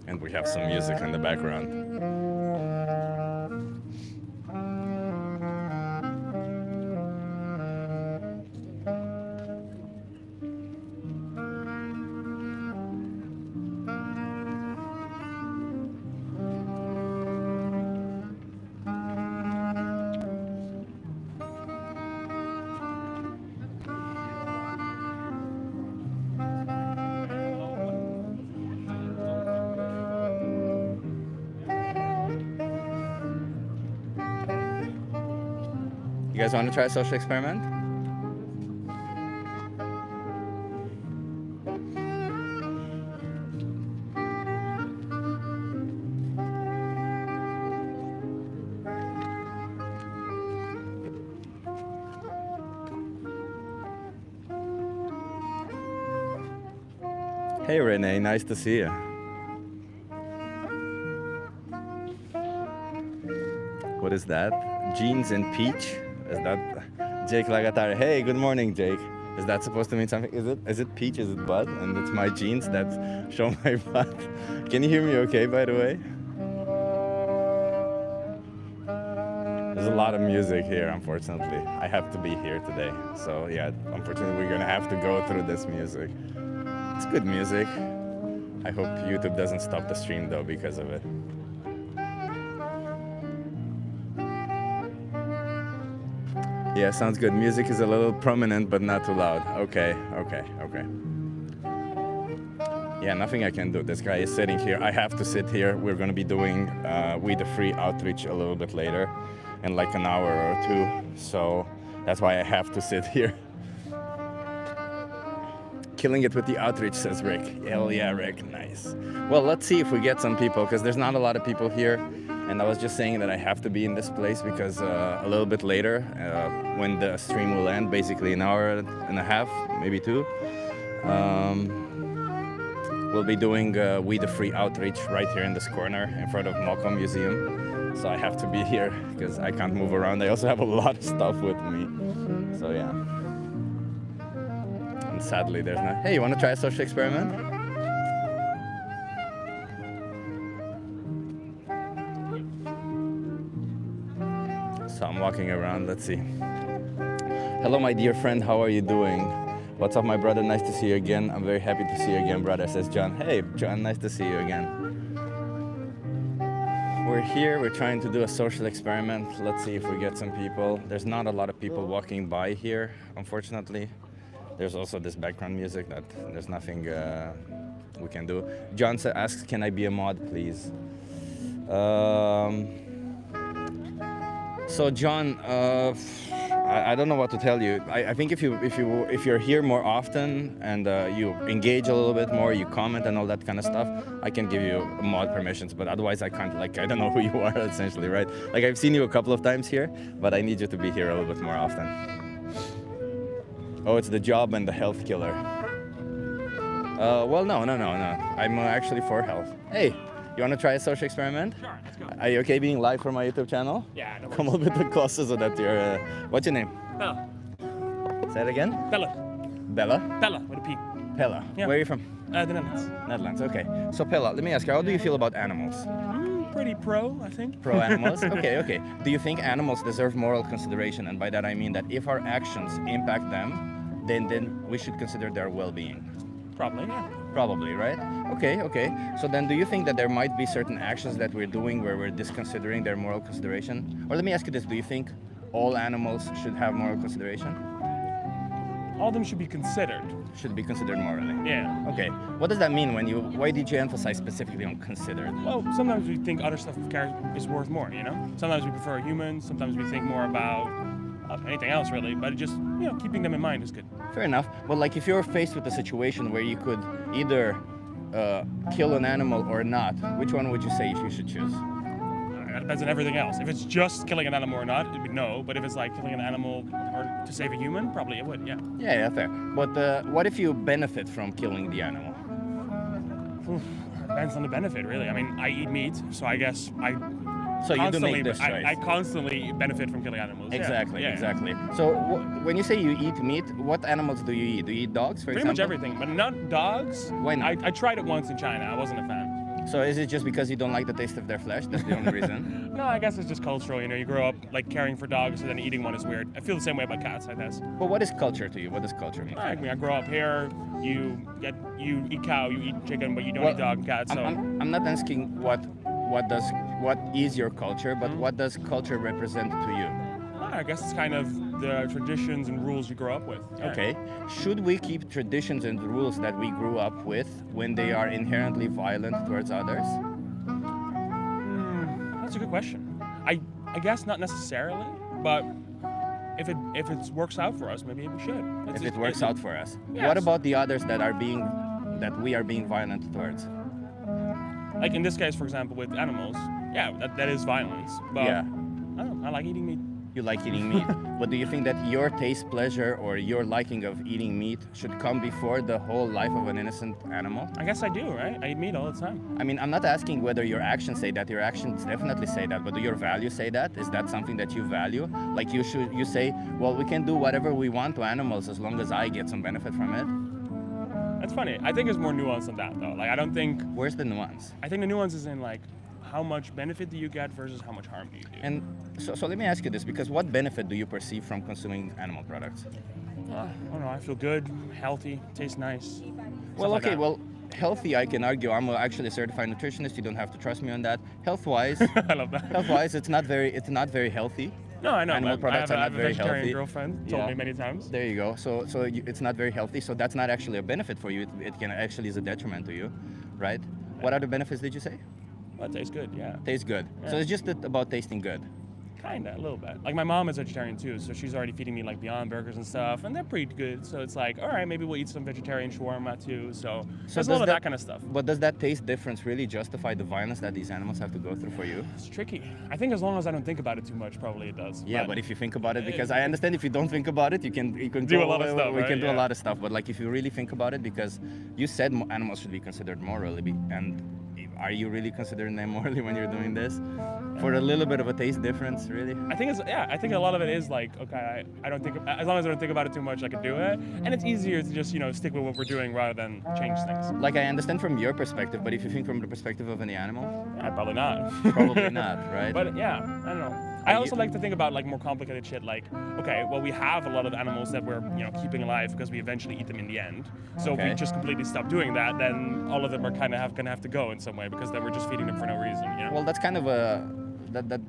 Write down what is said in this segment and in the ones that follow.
And we have some music in the background. You guys want to try a social experiment? Hey Renee, nice to see you. What is that? Jeans and peach? Is that Jake Lagatare? Hey, good morning, Jake. Is that supposed to mean something? Is it peach? Is it butt? And it's my jeans that show my butt. Can you hear me okay, by the way? There's a lot of music here, unfortunately. I have to be here today. So yeah, unfortunately we're gonna have to go through this music. It's good music. I hope YouTube doesn't stop the stream though because of it. Yeah, sounds good. Music is a little prominent, but not too loud. Okay. Yeah, nothing I can do. This guy is sitting here. I have to sit here. We're going to be doing We the Free outreach a little bit later, in like an hour or two. So that's why I have to sit here. Killing it with the outreach, says Rick. Hell yeah, Rick. Nice. Well, let's see if we get some people, because there's not a lot of people here. And I was just saying that I have to be in this place because a little bit later, when the stream will end, basically an hour and a half, maybe two, we'll be doing We the Free outreach right here in this corner in front of Malcolm Museum. So I have to be here because I can't move around. I also have a lot of stuff with me. So yeah. And sadly, there's not. Hey, you want to try a social experiment? So I'm walking around, let's see. Hello, my dear friend, how are you doing? What's up, my brother? Nice to see you again. I'm very happy to see you again, brother, says John. Hey, John, nice to see you again. We're here, we're trying to do a social experiment. Let's see if we get some people. There's not a lot of people walking by here, unfortunately. There's also this background music that there's nothing we can do. John asks, can I be a mod, please? So John, I don't know what to tell you. I think if you're here more often and you engage a little bit more, you comment and all that kind of stuff, I can give you mod permissions. But otherwise, I can't. Like, I don't know who you are essentially, right? Like, I've seen you a couple of times here, but I need you to be here a little bit more often. Oh, it's the job and the health killer. Well, no. I'm actually for health. Hey. You want to try a social experiment? Sure, let's go. Are you okay being live for my YouTube channel? Yeah, no worries. Come a little bit closer so that you're... what's your name? Pella. Say it again? Pella. Bella? Pella, with a P. Pella. Yeah. Where are you from? The Netherlands. Netherlands, okay. So Pella, let me ask you, how do you feel about animals? Pretty pro, I think. Pro animals? Okay. Do you think animals deserve moral consideration? And by that I mean that if our actions impact them, then we should consider their well-being. Probably, yeah. Probably, right? Okay. So then do you think that there might be certain actions that we're doing where we're disconsidering their moral consideration? Or let me ask you this, do you think all animals should have moral consideration? All of them should be considered. Should be considered morally? Yeah. Okay. What does that mean why did you emphasize specifically on considered? Well, sometimes we think other stuff is worth more, you know? Sometimes we prefer humans, sometimes we think more about anything else really, but just, keeping them in mind is good. Fair enough. Well, like if you're faced with a situation where you could either kill an animal or not, which one would you say you should choose? That depends on everything else. If it's just killing an animal or not, it'd be no. But if it's like killing an animal or to save a human, probably it would, yeah. Yeah, fair. But what if you benefit from killing the animal? Depends on the benefit, really. I mean, I eat meat, so I guess So you do make this choice. I constantly benefit from killing animals. Exactly, yeah. exactly. So when you say you eat meat, what animals do you eat? Do you eat dogs, for example? Pretty example? much everything, but not dogs. Why not? I tried it once in China. I wasn't a fan. So is it just because you don't like the taste of their flesh? That's the only reason? No, I guess it's just cultural. You know, you grow up like caring for dogs, and then eating one is weird. I feel the same way about cats, I guess. But what is culture to you? What does culture mean? I mean, I grow up here. You eat cow, you eat chicken, but you don't eat dog and cat. So I'm not asking what is your culture, but what does culture represent to you? I guess it's kind of the traditions and rules you grow up with. Yeah. Okay. Should we keep traditions and rules that we grew up with when they are inherently violent towards others? That's a good question. I guess not necessarily, but if it works out for us, maybe we should. If it works out for us. Yes. What about the others that we are being violent towards? Like in this case, for example, with animals, yeah, that is violence. But Yeah. I don't know, I like eating meat. You like eating meat, but do you think that your taste, pleasure, or your liking of eating meat should come before the whole life of an innocent animal? I guess I do, right? I eat meat all the time. I mean, I'm not asking whether your actions say that. Your actions definitely say that, but do your values say that? Is that something that you value? Like you say, well, we can do whatever we want to animals as long as I get some benefit from it. That's funny. I think there's more nuance than that, though. Like, I don't think. Where's the nuance? I think the nuance is in like how much benefit do you get versus how much harm do you do. And so let me ask you this, because what benefit do you perceive from consuming animal products? I don't know. I feel good, healthy, tastes nice. Well, like okay, that. well, healthy, I can argue. I'm actually a certified nutritionist. You don't have to trust me on that. Health-wise, I love that. health-wise, it's not very healthy. No, I know. Animal products I are have not a very vegetarian healthy. girlfriend told Yeah. me many times. There you go. So it's not very healthy. So that's not actually a benefit for you. It can actually is a detriment to you, right? What other benefits did you say? Well, it tastes good, yeah. Tastes good. So Yeah. it's just about tasting good. Kinda, a little bit. Like my mom is vegetarian too, so she's already feeding me like Beyond Burgers and stuff, and they're pretty good. So it's like, all right, maybe we'll eat some vegetarian shawarma too. So there's a lot of that kind of stuff. But does that taste difference really justify the violence that these animals have to go through for you? It's tricky. I think as long as I don't think about it too much, probably it does. Yeah, but if you think about it, because I understand if you don't think about it, you can Do a lot of stuff, We right? can do a Yeah. lot of stuff, but like if you really think about it, because you said animals should be considered morally, and are you really considering them morally when you're doing this? For a little bit of a taste difference, really? I think I think a lot of it is like, okay, I don't think, as long as I don't think about it too much, I can do it, and it's easier to just stick with what we're doing rather than change things. Like I understand from your perspective, but if you think from the perspective of any animal, Yeah, probably not. probably not, right? But yeah, I don't know. I also like to think about like more complicated shit. Like, okay, well, we have a lot of animals that we're keeping alive because we eventually eat them in the end. So if Okay. we just completely stop doing that, then all of them are kind of gonna have to go in some way because then we're just feeding them for no reason. You know? Well, that's kind of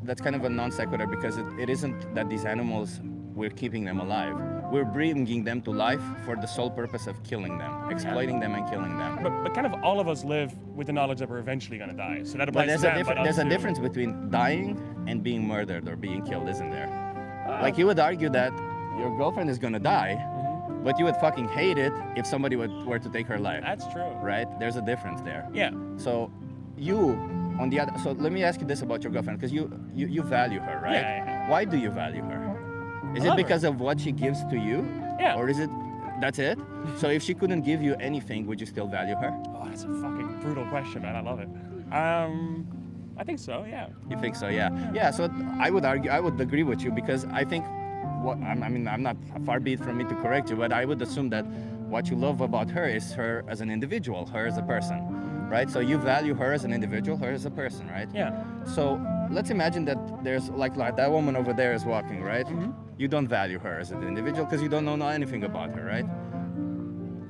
that's kind of a non sequitur, because it isn't that these animals, we're keeping them alive. We're bringing them to life for the sole purpose of killing them, exploiting them and killing them. But kind of all of us live with the knowledge that we're eventually gonna die. So that But applies to them. But there's us a too. difference between dying and being murdered or being killed, isn't there? Like you would argue that your girlfriend is gonna die, but you would fucking hate it if somebody were to take her life, That's true. right? There's a difference there. Yeah. So you, on the other, so let me ask you this about your girlfriend, because you value her, right? Yeah. Why do you value her? Is I it love because of what she gives to you? Yeah. Or is it, that's it? So if she couldn't give you anything, would you still value her? Oh, that's a fucking brutal question, man. I love it. I think so. Yeah. You think so? Yeah. Yeah. So I would agree with you, because I think I'm not far be it from me to correct you, but I would assume that what you love about her is her as an individual, her as a person, right? So you value her as an individual, her as a person, right? Yeah. So let's imagine that there's like that woman over there is walking, right? You don't value her as an individual because you don't know anything about her, right?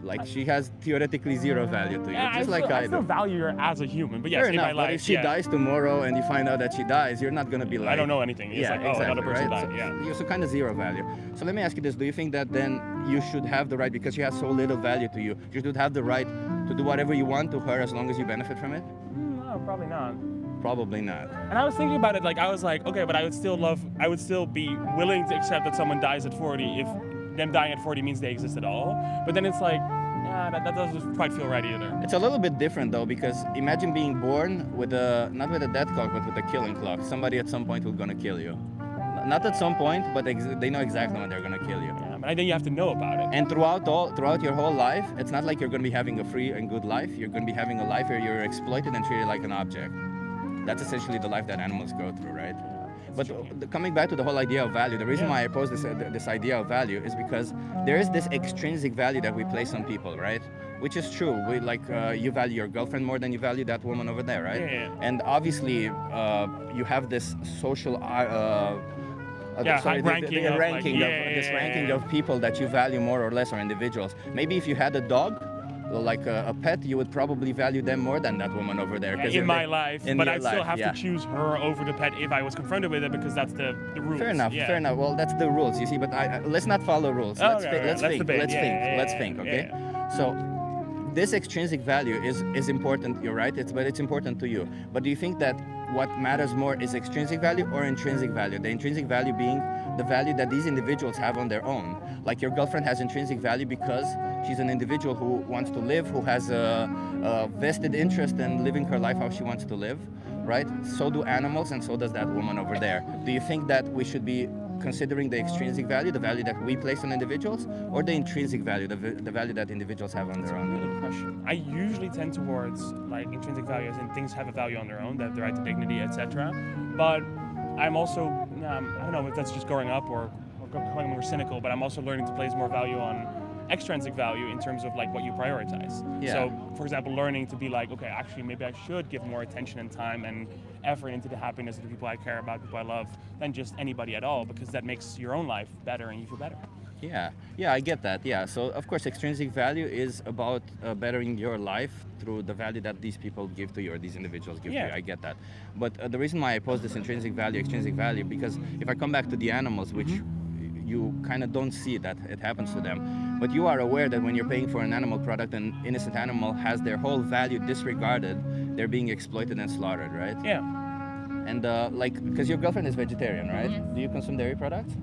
Like she has theoretically zero value to you, Yeah, just like I still do. value her as a human, but yes, Fair in enough, my but life, if she yeah. dies tomorrow and you find out that she dies, you're not gonna be like, I don't know anything. It's like, oh, another person right? died. So, Yeah. So kind of zero value. So let me ask you this: do you think that then you should have the right, because she has so little value to you, you should have the right to do whatever you want to her as long as you benefit from it? No, probably not. Probably not. And I was thinking about it, like I was like, okay, but I would still be willing to accept that someone dies at 40 if them dying at 40 means they exist at all. But then it's like, yeah, that doesn't quite feel right either. It's a little bit different though, because imagine being born with not with a death clock, but with a killing clock. Somebody at some point who's gonna kill you. Not at some point, but they know exactly when they're gonna kill you. Yeah, but I think you have to know about it. And throughout your whole life, it's not like you're gonna be having a free and good life. You're gonna be having a life where you're exploited and treated like an object. That's essentially the life that animals go through, right? But coming back to the whole idea of value, the reason why I pose this idea of value is because there is this extrinsic value that we place on people, right? Which is true. We you value your girlfriend more than you value that woman over there, right? Yeah. And obviously, you have this social. Ranking of people that you value more or less, or individuals. Maybe if you had a dog, like a pet, you would probably value them more than that woman over there. In my life, but I'd still have to choose her over the pet if I was confronted with it, because that's the rules. Fair enough. Well, that's the rules, you see. But let's not follow rules. Let's think. Let's think. Okay. So this extrinsic value is important. You're right. But it's important to you. But do you think that what matters more is extrinsic value or intrinsic value? The intrinsic value being the value that these individuals have on their own. Like your girlfriend has intrinsic value because she's an individual who wants to live, who has a vested interest in living her life how she wants to live, right? So do animals, and so does that woman over there. Do you think that we should be considering the extrinsic value, the value that we place on individuals, or the intrinsic value, the value that individuals have on their own? That's a really good question. I usually tend towards like intrinsic value, as in things have a value on their own, that the right to dignity, etc. But I'm also, I don't know if that's just growing up or becoming more cynical, but I'm also learning to place more value on extrinsic value in terms of like what you prioritize. Yeah. So, for example, learning to be like, okay, actually, maybe I should give more attention and time and effort into the happiness of the people I care about, people I love, than just anybody at all, because that makes your own life better and you feel better. Yeah, I get that. Yeah, so of course, extrinsic value is about bettering your life through the value that these people give to you, or these individuals give to you. I get that. But the reason why I pose this intrinsic value, extrinsic value, because if I come back to the animals, which you kind of don't see that it happens to them, but you are aware that when you're paying for an animal product, an innocent animal has their whole value disregarded, they're being exploited and slaughtered, right? Yeah. And because your girlfriend is vegetarian, right? Yes. Do you consume dairy products?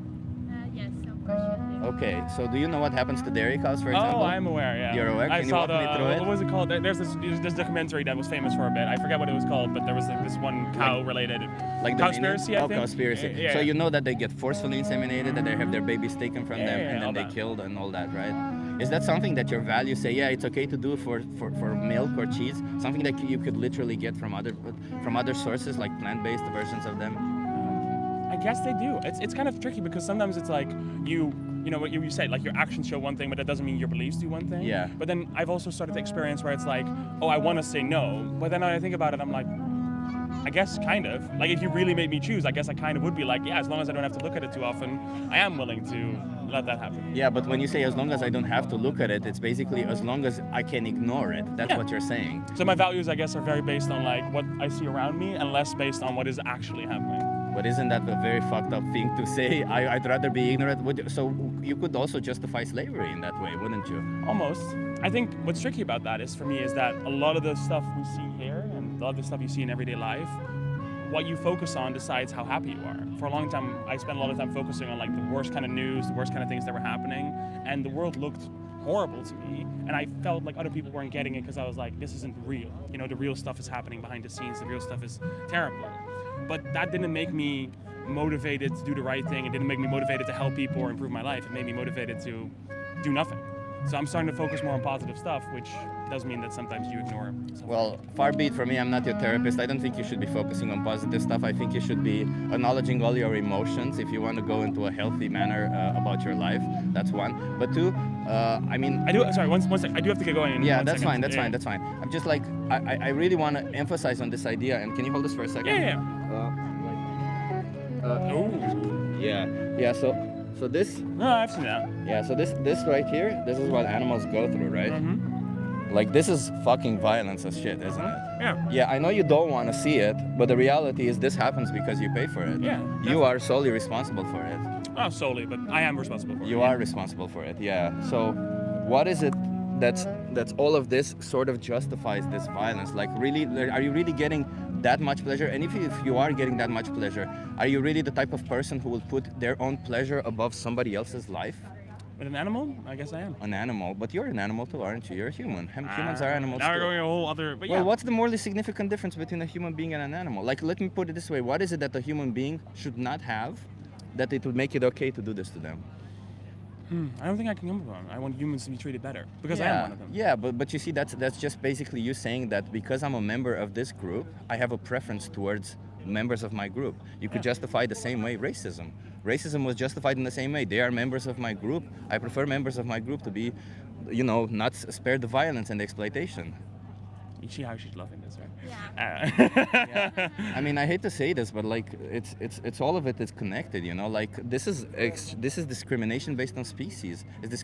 Yes, of course. Okay, so do you know what happens to dairy cows, for example? Oh, I'm aware, yeah. You're aware? Can you walk me through it? What was it called? There's this documentary that was famous for a bit. I forget what it was called, but there was like this one cow-related Like the cowspiracy, I think. Cowspiracy. Yeah. So you know that they get forcefully inseminated, that they have their babies taken from them, and then all they that. killed and all that, right? Is that something that your values say, yeah, it's okay to do for milk or cheese? Something that you could literally get from other sources, like plant-based versions of them? I guess they do. It's kind of tricky, because sometimes it's like you know what you said, like your actions show one thing, but that doesn't mean your beliefs do one thing. Yeah. But then I've also started to experience where it's like, oh, I want to say no, but then when I think about it, I'm like, I guess kind of. Like if you really made me choose, I guess I kind of would be like, yeah, as long as I don't have to look at it too often, I am willing to let that happen. Yeah, but when you say as long as I don't have to look at it, it's basically as long as I can ignore it. That's what you're saying. So my values, I guess, are very based on like what I see around me, and less based on what is actually happening. But isn't that a very fucked up thing to say? I'd rather be ignorant. So you could also justify slavery in that way, wouldn't you? Almost. I think what's tricky about that is, for me, is that a lot of the stuff we see here and a lot of the stuff you see in everyday life, what you focus on decides how happy you are. For a long time, I spent a lot of time focusing on like the worst kind of news, the worst kind of things that were happening, and the world looked horrible to me, and I felt like other people weren't getting it, because I was like, this isn't real. You know, the real stuff is happening behind the scenes, the real stuff is terrible. But that didn't make me motivated to do the right thing. It didn't make me motivated to help people or improve my life. It made me motivated to do nothing. So I'm starting to focus more on positive stuff, which does mean that sometimes you ignore stuff. Well, far be it from me, I'm not your therapist. I don't think you should be focusing on positive stuff. I think you should be acknowledging all your emotions if you want to go into a healthy manner about your life. That's one. But two, I mean... One second. I do have to get going. Yeah, that's fine. I'm just like, I really want to emphasize on this idea. And can you hold this for a second? Yeah. Yeah. So this. No, I've seen that. Yeah. So this right here, this is what animals go through, right? Mm-hmm. Like this is fucking violence as shit, isn't it? Yeah. Yeah, I know you don't want to see it, but the reality is this happens because you pay for it. Yeah. You are solely responsible for it. Not solely, but I am responsible for it. You are responsible for it. Yeah. So, what is it that's all of this sort of justifies this violence? Like, really, are you really getting that much pleasure? And if you are getting that much pleasure, are you really the type of person who will put their own pleasure above somebody else's life? With an animal? I guess I am. An animal, but you're an animal too, aren't you? You're a human. Humans are animals Now too. we're going a whole other. But yeah. Well, what's the morally significant difference between a human being and an animal? Like, let me put it this way: what is it that a human being should not have, that it would make it okay to do this to them? I don't think I can come up with one. I want humans to be treated better, because I am one of them. Yeah, but you see, that's just basically you saying that because I'm a member of this group, I have a preference towards members of my group. You could justify the same way racism. Racism was justified in the same way. They are members of my group. I prefer members of my group to be, not spared the violence and the exploitation. You see how she's loving this, right? Yeah. I mean, I hate to say this, but like it's all of it is connected, Like this is discrimination based on species. This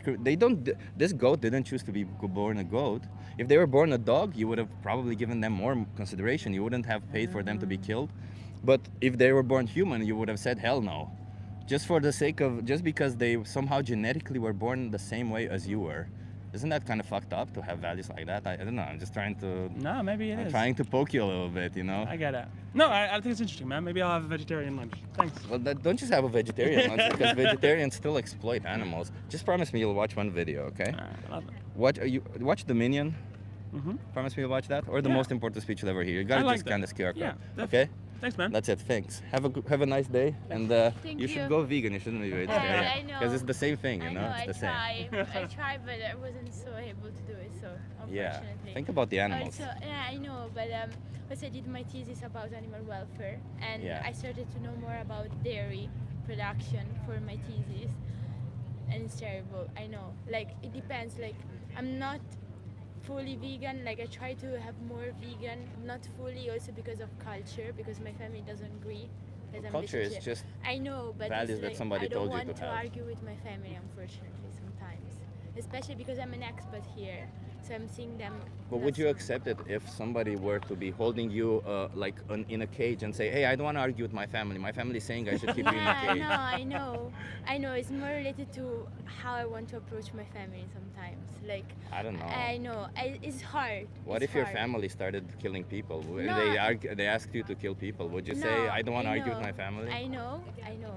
goat didn't choose to be born a goat. If they were born a dog, you would have probably given them more consideration. You wouldn't have paid for them to be killed. But if they were born human, you would have said hell no. Just because they somehow genetically were born the same way as you were. Isn't that kind of fucked up to have values like that? I don't know. I'm just trying to. No, maybe it is. Trying to poke you a little bit, I get it. No, I think it's interesting, man. Maybe I'll have a vegetarian lunch. Thanks. Well, don't just have a vegetarian lunch because vegetarians still exploit animals. Just promise me you'll watch one video, okay? I love it. Watch Dominion. Mm-hmm. Promise me you'll watch that, or the Yeah. most important speech you'll ever hear. You gotta like just scan this QR code. Yeah, Okay. Thanks, man. That's it. Thanks. Have a nice day, and Thank you should you. go vegan. You shouldn't be vegetarian. I know. Because it's the same thing, I know, It's the same. I tried, but I wasn't so able to do it, so Yeah. unfortunately. Think about the animals. Also, yeah, I know, but once I did my thesis about animal welfare, and Yeah. I started to know more about dairy production for my thesis, and it's terrible. I know. Like, it depends. Like, I'm not fully vegan. Like, I try to have more vegan, not fully, also because of culture, because my family doesn't agree. That I'm Culture is vegetarian. just I know, but values it's that like, somebody I don't told you want to to have. argue with my family, unfortunately, sometimes. Especially because I'm an expat here, so I'm seeing them. But would less you often. accept it if somebody were to be holding you in a cage and say, hey, I don't want to argue with my family. My family is saying I should keep you in a Yeah, cage. no, I know. It's more related to how I want to approach my family sometimes. Like, I don't know. I know. It's hard. What It's if your hard. family started killing people? No, They asked you to kill people. Would you No, say, I don't want to I argue with know. my family? I know.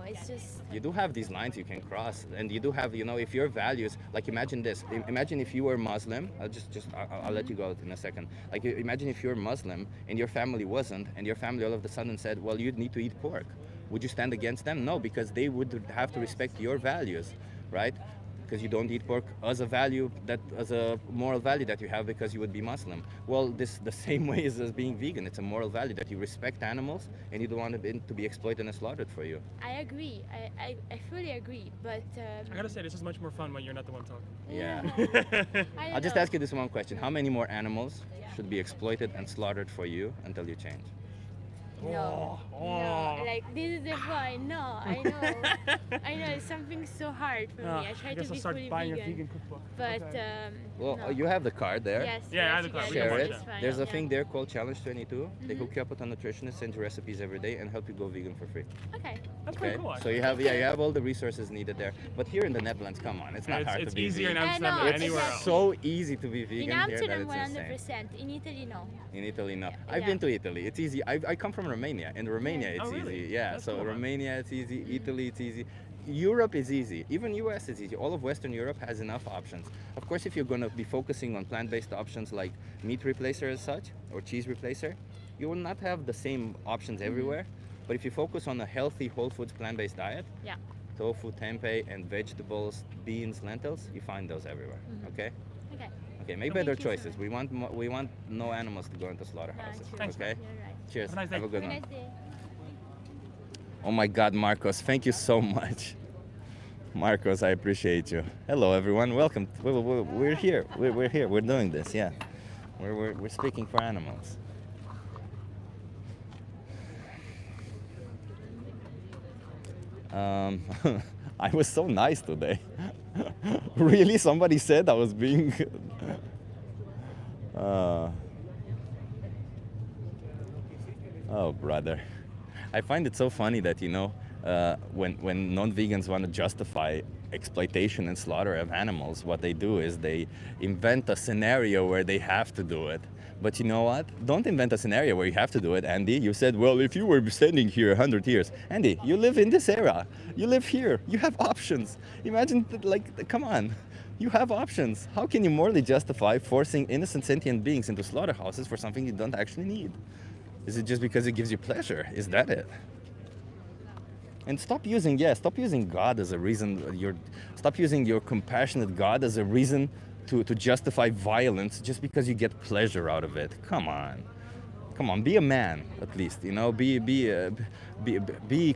It's just. You do have these lines you can cross, and you do have, if your values, like imagine this, imagine if you were Muslim, I'll let you go in a second. Like imagine if you're Muslim and your family wasn't, and your family all of a sudden said, well, you need to eat pork. Would you stand against them? No, because they would have to respect your values, right? Because you don't eat pork as a moral value that you have because you would be Muslim. Well, this the same way as being vegan. It's a moral value that you respect animals and you don't want them to be exploited and slaughtered for you. I agree. I fully agree. But. I gotta say, this is much more fun when you're not the one talking. Yeah. I I'll just know. ask you this one question. How many more animals should be exploited and slaughtered for you until you change? No, no, like this is the point. No, I know, I know. It's something so hard for me. I try guess to I'll be start fully buying your vegan, vegan cookbook. but Okay. Well, no. you have the card there. Yes, Yeah, I yes, have the you card. guys We can Share watch it. it. It's fine, There's a yeah. thing there called Challenge 22. They hook you up with a nutritionist, send you recipes every day, and help you go vegan for free. Okay. That's Okay, pretty cool. so you have all the resources needed there. But here in the Netherlands, come on, it's not hard It's to be easier in vegan. Amsterdam know, than it's anywhere just- else. So easy to be vegan In here that Amsterdam, it's insane. 100%. In Italy, no. In Italy, no. Yeah. I've been to Italy. It's easy. I come from Romania. In Romania, Yeah. it's Oh, really? easy. Yeah. That's So cool, man. Romania, it's easy. Italy, it's easy. Europe is easy. Even US is easy. All of Western Europe has enough options. Of course, if you're going to be focusing on plant-based options like meat replacer as such or cheese replacer, you will not have the same options everywhere. But if you focus on a healthy, whole foods, plant-based diet, Yeah. tofu, tempeh, and vegetables, beans, lentils, you find those everywhere. Okay. Okay. Okay. Make Thank better you so choices. much. We want no animals to go into slaughterhouses. true. Thanks, Okay. You're right. Cheers. Have a nice day. Have a good Have a one. nice day. Oh my God, Marcos, thank you so much. Marcos, I appreciate you. Hello, everyone. Welcome. We're here. We're here. We're doing this. Yeah. We're speaking for animals. I was so nice today. Really? Somebody said I was being. Oh, brother. I find it so funny that, when non-vegans want to justify exploitation and slaughter of animals, what they do is they invent a scenario where they have to do it. But you know what? Don't invent a scenario where you have to do it, Andy. You said, well, if you were standing here 100 years. Andy, you live in this era. You live here. You have options. Imagine, come on. You have options. How can you morally justify forcing innocent sentient beings into slaughterhouses for something you don't actually need? Is it just because it gives you pleasure? Is that it? And stop using God as a reason. Stop using your compassionate God as a reason to justify violence just because you get pleasure out of it. Come on. Come on, be a man at least. You know, be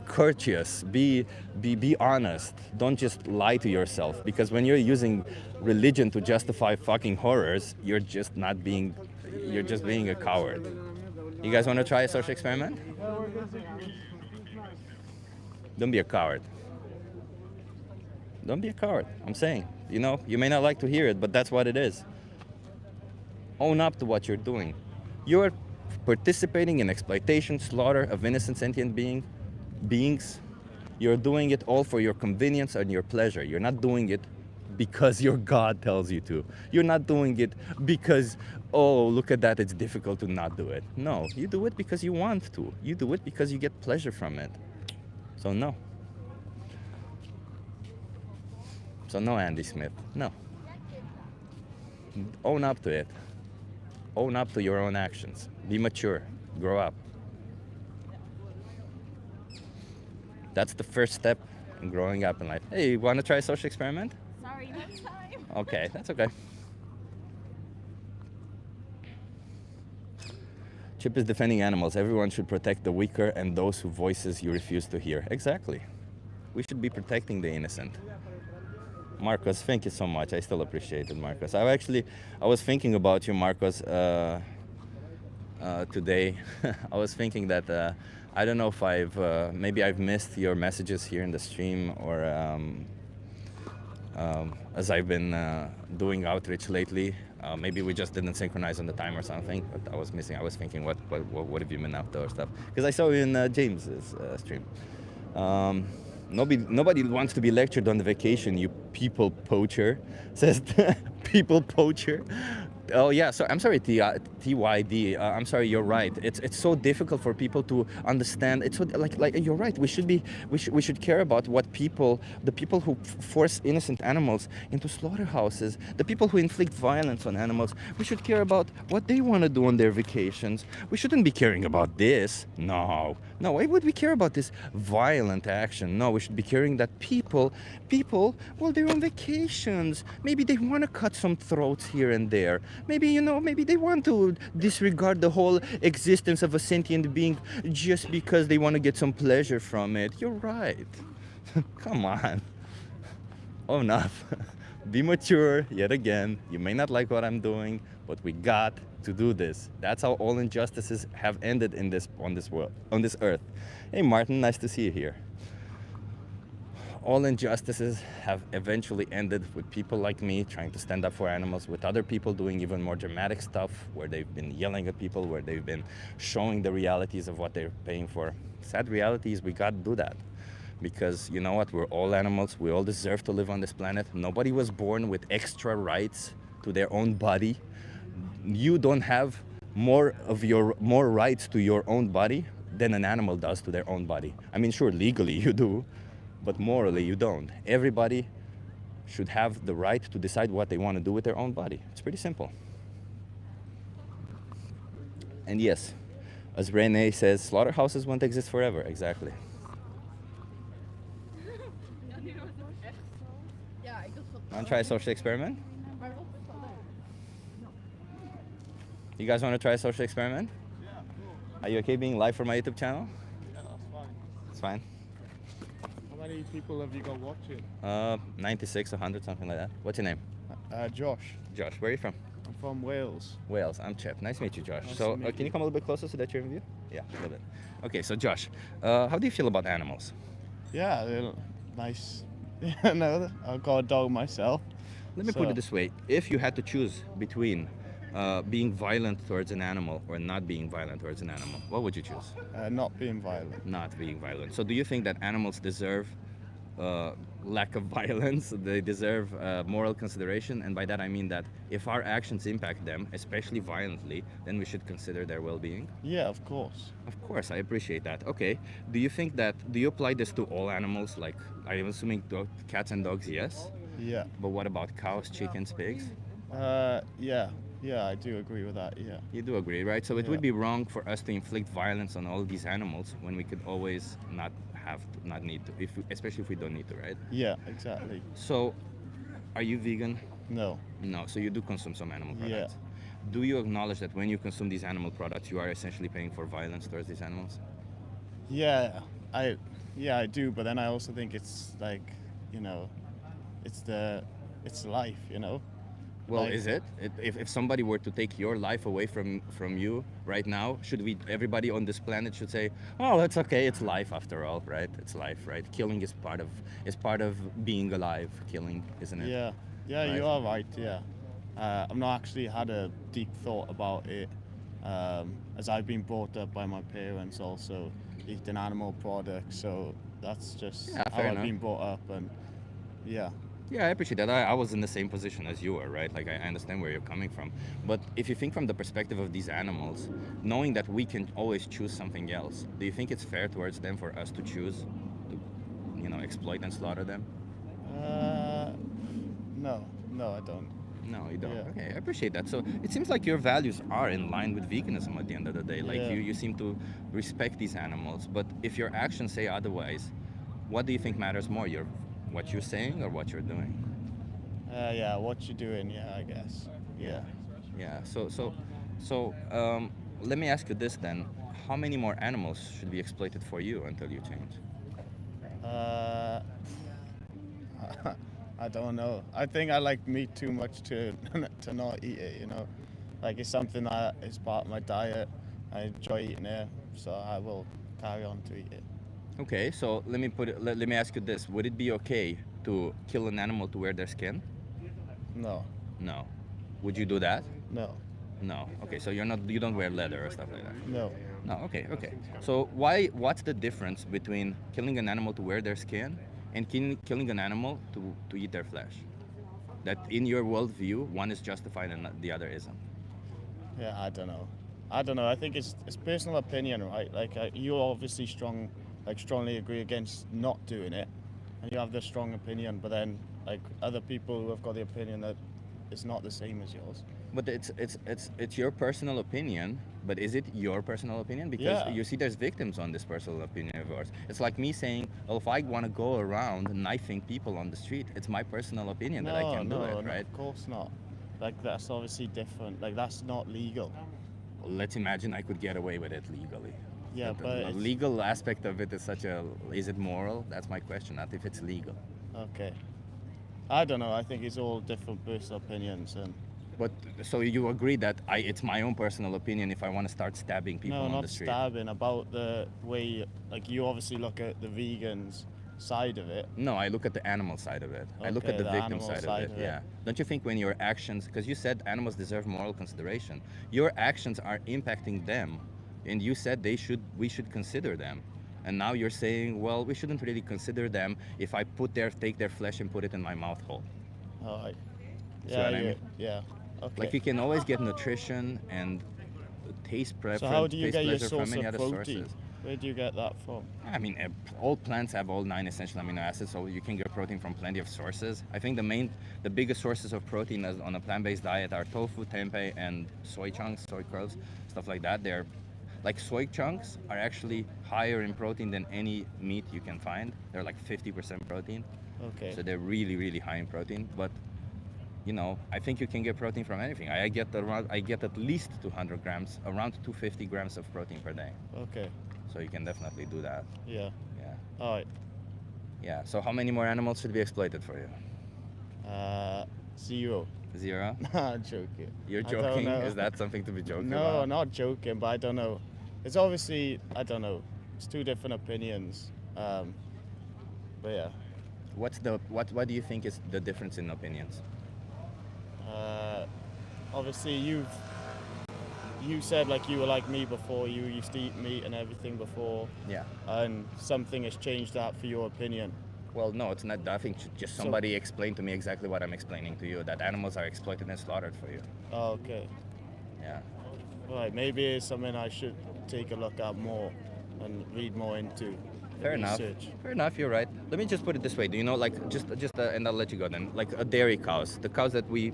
courteous. Be honest. Don't just lie to yourself. Because when you're using religion to justify fucking horrors, you're just not being. You're just being a coward. You guys want to try a social experiment? Don't be a coward. Don't be a coward. I'm saying. You know, you may not like to hear it, but that's what it is. Own up to what you're doing. You're participating in exploitation, slaughter of innocent sentient beings. You're doing it all for your convenience and your pleasure. You're not doing it because your God tells you to. You're not doing it because, oh, look at that, it's difficult to not do it. No, you do it because you want to. You do it because you get pleasure from it. So no. So no, Andy Smith, no. Own up to it. Own up to your own actions. Be mature. Grow up. That's the first step in growing up in life. Hey, you want to try a social experiment? Sorry, next time. Okay, that's okay. Chip is defending animals. Everyone should protect the weaker and those whose voices you refuse to hear. Exactly. We should be protecting the innocent. Marcos, thank you so much. I still appreciate it, Marcos. I was thinking about you, Marcos, today. I was thinking that I don't know if maybe I've missed your messages here in the stream, or as I've been doing outreach lately. Maybe we just didn't synchronize on the time or something, but I was missing. I was thinking, what have you been up to or stuff? Because I saw you in James's stream. Nobody wants to be lectured on the vacation, you people poacher, says people poacher. Oh yeah, so I'm sorry, TYD. I'm sorry, you're right. It's so difficult for people to understand. It's so like you're right. We should care about what the people who force innocent animals into slaughterhouses, the people who inflict violence on animals. We should care about what they want to do on their vacations. We shouldn't be caring about this. No. Why would we care about this violent action? No, we should be caring that people, well, they're on vacations. Maybe they want to cut some throats here and there. Maybe they want to disregard the whole existence of a sentient being just because they want to get some pleasure from it. You're right. Come on. Oh, enough. Be mature, yet again. You may not like what I'm doing, but we got to do this. That's how all injustices have ended on this earth. Hey, Martin, nice to see you here. All injustices have eventually ended with people like me trying to stand up for animals, with other people doing even more dramatic stuff, where they've been yelling at people, where they've been showing the realities of what they're paying for. Sad reality is we gotta do that. Because you know what, we're all animals, we all deserve to live on this planet. Nobody was born with extra rights to their own body. You don't have more rights to your own body than an animal does to their own body. I mean, sure, legally you do, but morally you don't. Everybody should have the right to decide what they want to do with their own body. It's pretty simple. And yes, as Renee says, slaughterhouses won't exist forever. Exactly. Want to try a social experiment? You guys want to try a social experiment? Yeah. Are you okay being live for my YouTube channel? Yeah, that's fine. It's fine. How many people have you got watching? 96, 100, something like that. What's your name? Josh. Josh. Where are you from? I'm from Wales. Wales. I'm Chip. Nice to meet you, Josh. Nice So to meet can you you. come a little bit closer so that you're in view? Yeah, a little bit. Okay, so Josh, how do you feel about animals? Yeah, they're nice. No, I've got a dog myself. Let me put So- it this way. If you had to choose between being violent towards an animal or not being violent towards an animal, what would you choose? Not being violent. Not being violent. So do you think that animals deserve lack of violence? They deserve moral consideration? And by that I mean that if our actions impact them, especially violently, then we should consider their well-being? Yeah, of course. Of course, I appreciate that. Okay, do you apply this to all animals? Like, I'm assuming cats and dogs, yes? Yeah. But what about cows, chickens, pigs? Yeah, I do agree with that. Yeah. You do agree, right? So it Yeah. would be wrong for us to inflict violence on all these animals when we could always not need to, especially if we don't need to, right? Yeah, exactly. So, are you vegan? No. No. So you do consume some animal Yeah. products. do you acknowledge that when you consume these animal products, you are essentially paying for violence towards these animals? Yeah, I yeah I do, but then I also think it's like, you know, it's life, you know. Well, Like, is it? If somebody were to take your life away from you right now, should we, everybody on this planet should say, oh, it's okay, it's life after all, right? It's life, right? Killing is part of being alive, killing, isn't it? yeah, yeah, Right. you are right. Yeah, I've not actually had a deep thought about it, as I've been brought up by my parents also eating animal products, so that's just Yeah, how fair I've enough. been brought up, and yeah, Yeah, I appreciate that. I was in the same position as you are, right? Like, I understand where you're coming from. But if you think from the perspective of these animals, knowing that we can always choose something else, do you think it's fair towards them for us to choose to, exploit and slaughter them? uh, no, no, I don't. No, you don't. Yeah. Okay, I appreciate that. So it seems like your values are in line with veganism at the end of the day. Like, Yeah. you seem to respect these animals. But if your actions say otherwise, what do you think matters more? What you're saying or what you're doing? Yeah, what you doing? Yeah, I guess. Yeah. Yeah. So, let me ask you this then: how many more animals should be exploited for you until you change? Uh, I don't know. I think I like meat too much to to not eat it. You know, like it's something that is part of my diet. I enjoy eating it, so I will carry on to eat it. Okay. So let me ask you this: would it be okay to kill an animal to wear their skin? No, No. Would you do that? no, No. Okay. So you don't wear leather or stuff like that. no. No. Okay. Okay. So what's the difference between killing an animal to wear their skin and killing an animal to eat their flesh? That in your worldview, one is justified and the other isn't. Yeah, I don't know. I don't know. I think it's personal opinion, right? Like you obviously strongly agree against not doing it, and you have this strong opinion. But then like other people who have got the opinion that it's not the same as yours. But it's your personal opinion. But is it your personal opinion? Because Yeah. you see, there's victims on this personal opinion of yours. It's like me saying, well, if I want to go around knifing people on the street, it's my personal opinion that I can do it, No, right? of course not. Like that's obviously different. Like that's not legal. Let's imagine I could get away with it legally. Yeah, The but it's, legal aspect of it is is it moral? That's my question, not if it's legal. okay. I don't know. I think it's all different personal opinions, and But so you agree that it's my own personal opinion if I want to start stabbing people no, on not the street? stabbing. About the way, like you obviously look at the vegans side of it. No, I look at the animal side of it. I look Okay, at the the victim animal side, side of of it. it. Yeah. Don't you think when your actions, because you said animals deserve moral consideration, your actions are impacting them, and you said we should consider them, and now you're saying, well, we shouldn't really consider them if I take their flesh and put it in my mouth hole. All right. See Yeah, what I mean? yeah. Okay. Like, you can always get nutrition and taste So how do you taste get your pleasure source from many of other protein? sources. Where do you get that from? I mean, all plants have all 9 essential amino acids, so you can get protein from plenty of sources. I think the biggest sources of protein on a plant-based diet are tofu, tempeh, and soy chunks, soy curls, stuff like that. They're like, soy chunks are actually higher in protein than any meat you can find. They're like 50% protein, Okay. so they're really, really high in protein. But I think you can get protein from anything. I get at least 200 grams, around 250 grams of protein per day. Okay. So you can definitely do that. Yeah. Yeah. All right. Yeah. So how many more animals should be exploited for you? 0. 0? Nah, I'm joking. You're I don't joking? know. Is that something to be joking No, about? I'm not joking, but I don't know. It's obviously, I don't know. It's two different opinions. But yeah. What do you think is the difference in opinions? Obviously, you said like you were like me before. You used to eat meat and everything before, Yeah. and something has changed that for your opinion. Well, no, it's not. I think just So- somebody explained to me exactly what I'm explaining to you, that animals are exploited and slaughtered for you. Oh, okay. Yeah. Right. Maybe it's something I should take a look at more and read more into. Fair enough. Research. Fair enough. You're right. Let me just put it this way. Do you know, like, and I'll let you go then. Like, dairy cows, the cows that we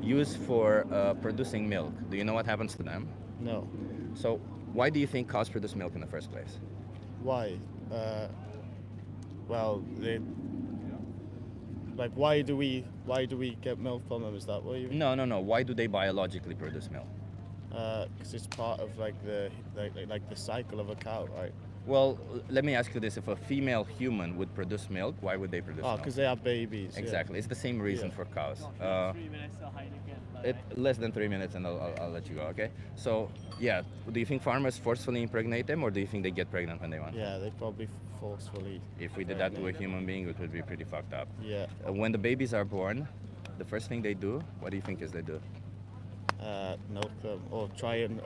use for producing milk. Do you know what happens to them? No. So, why do you think cows produce milk in the first place? Why? Well, they Like, why do we get milk from them? Is that what you mean? No. Why do they biologically produce milk? Because it's part of like the cycle of a cow, right? Well, let me ask you this: if a female human would produce milk, why would they produce Oh, milk? because they have babies. yeah. Exactly. It's the same reason Yeah. for cows. 3 minutes till Heineken. Less than 3 minutes, and I'll let you go. Okay. So yeah, do you think farmers forcefully impregnate them, or do you think they get pregnant when they want? Yeah, they probably forcefully. If we did that to a impregnate them. human being, it would be pretty fucked up. Yeah. When the babies are born, the first thing they do, what do you think is they do? Milk them or try and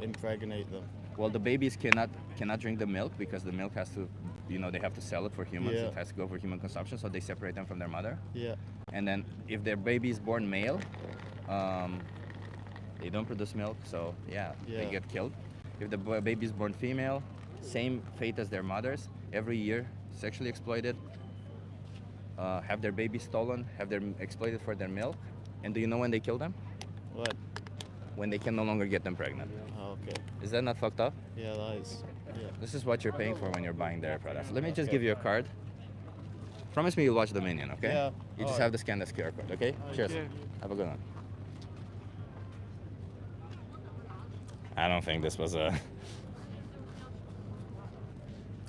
impregnate them. Well, the babies cannot drink the milk because the milk has to, they have to sell it for humans. Yeah. It has to go for human consumption, so they separate them from their mother. Yeah. And then if their baby is born male, they don't produce milk, so yeah, they Yeah. get killed. If the baby is born female, same fate as their mothers. Every year, sexually exploited, have their baby stolen, have them exploited for their milk. And do you know when they kill them? What? When they can no longer get them pregnant. Oh, okay. Is that not fucked up? Yeah, that is. Yeah. This is what you're paying for when you're buying dairy products. Let me just give you a card. Promise me you'll watch the Minion, okay? Yeah. You just Alright. have to scan this QR code, okay? Cheers. Okay. Have a good one. I don't think this was a...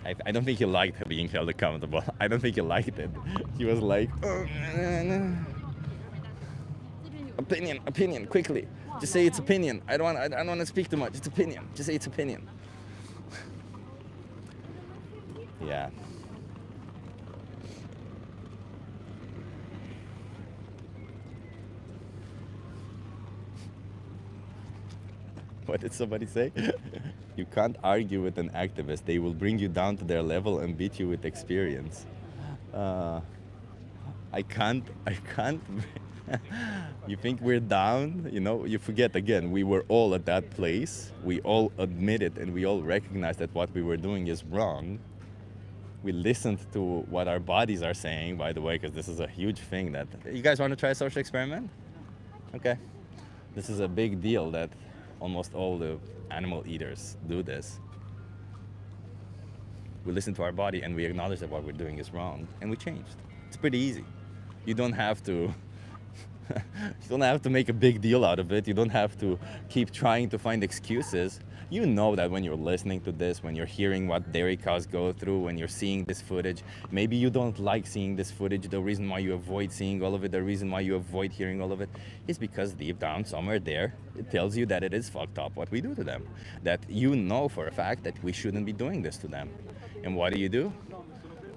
I don't think he liked being held accountable. I don't think he liked it. He was like... Opinion, quickly. Just say it's opinion. I don't want to speak too much. It's opinion. Just say it's opinion. Yeah. What did somebody say? You can't argue with an activist. They will bring you down to their level and beat you with experience. I can't. You think we're down? You forget again, we were all at that place. We all admit it and we all recognize that what we were doing is wrong. We listened to what our bodies are saying, by the way, because this is a huge thing that... You guys want to try a social experiment? Okay. This is a big deal that almost all the animal eaters do this. We listen to our body and we acknowledge that what we're doing is wrong, and we changed. It's pretty easy. You don't have to you don't have to make a big deal out of it. You don't have to keep trying to find excuses. You know that when you're listening to this, when you're hearing what dairy cows go through, when you're seeing this footage, maybe you don't like seeing this footage. The reason why you avoid seeing all of it, the reason why you avoid hearing all of it, is because deep down, somewhere there, it tells you that it is fucked up what we do to them. That you know for a fact that we shouldn't be doing this to them. And what do?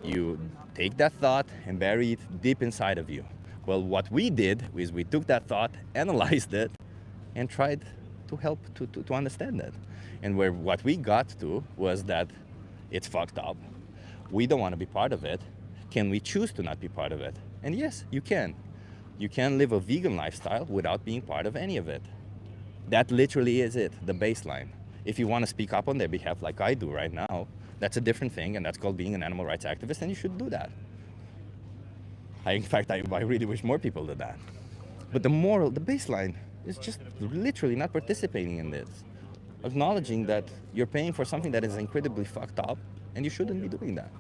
You take that thought and bury it deep inside of you. Well, what we did is we took that thought, analyzed it, and tried to help to understand it. And what we got to was that it's fucked up. We don't want to be part of it. Can we choose to not be part of it? And yes, you can. You can live a vegan lifestyle without being part of any of it. That literally is it, the baseline. If you want to speak up on their behalf like I do right now, that's a different thing, and that's called being an animal rights activist, and you should do that. In fact, I really wish more people did that. But the baseline is just literally not participating in this. Acknowledging that you're paying for something that is incredibly fucked up, and you shouldn't be doing that.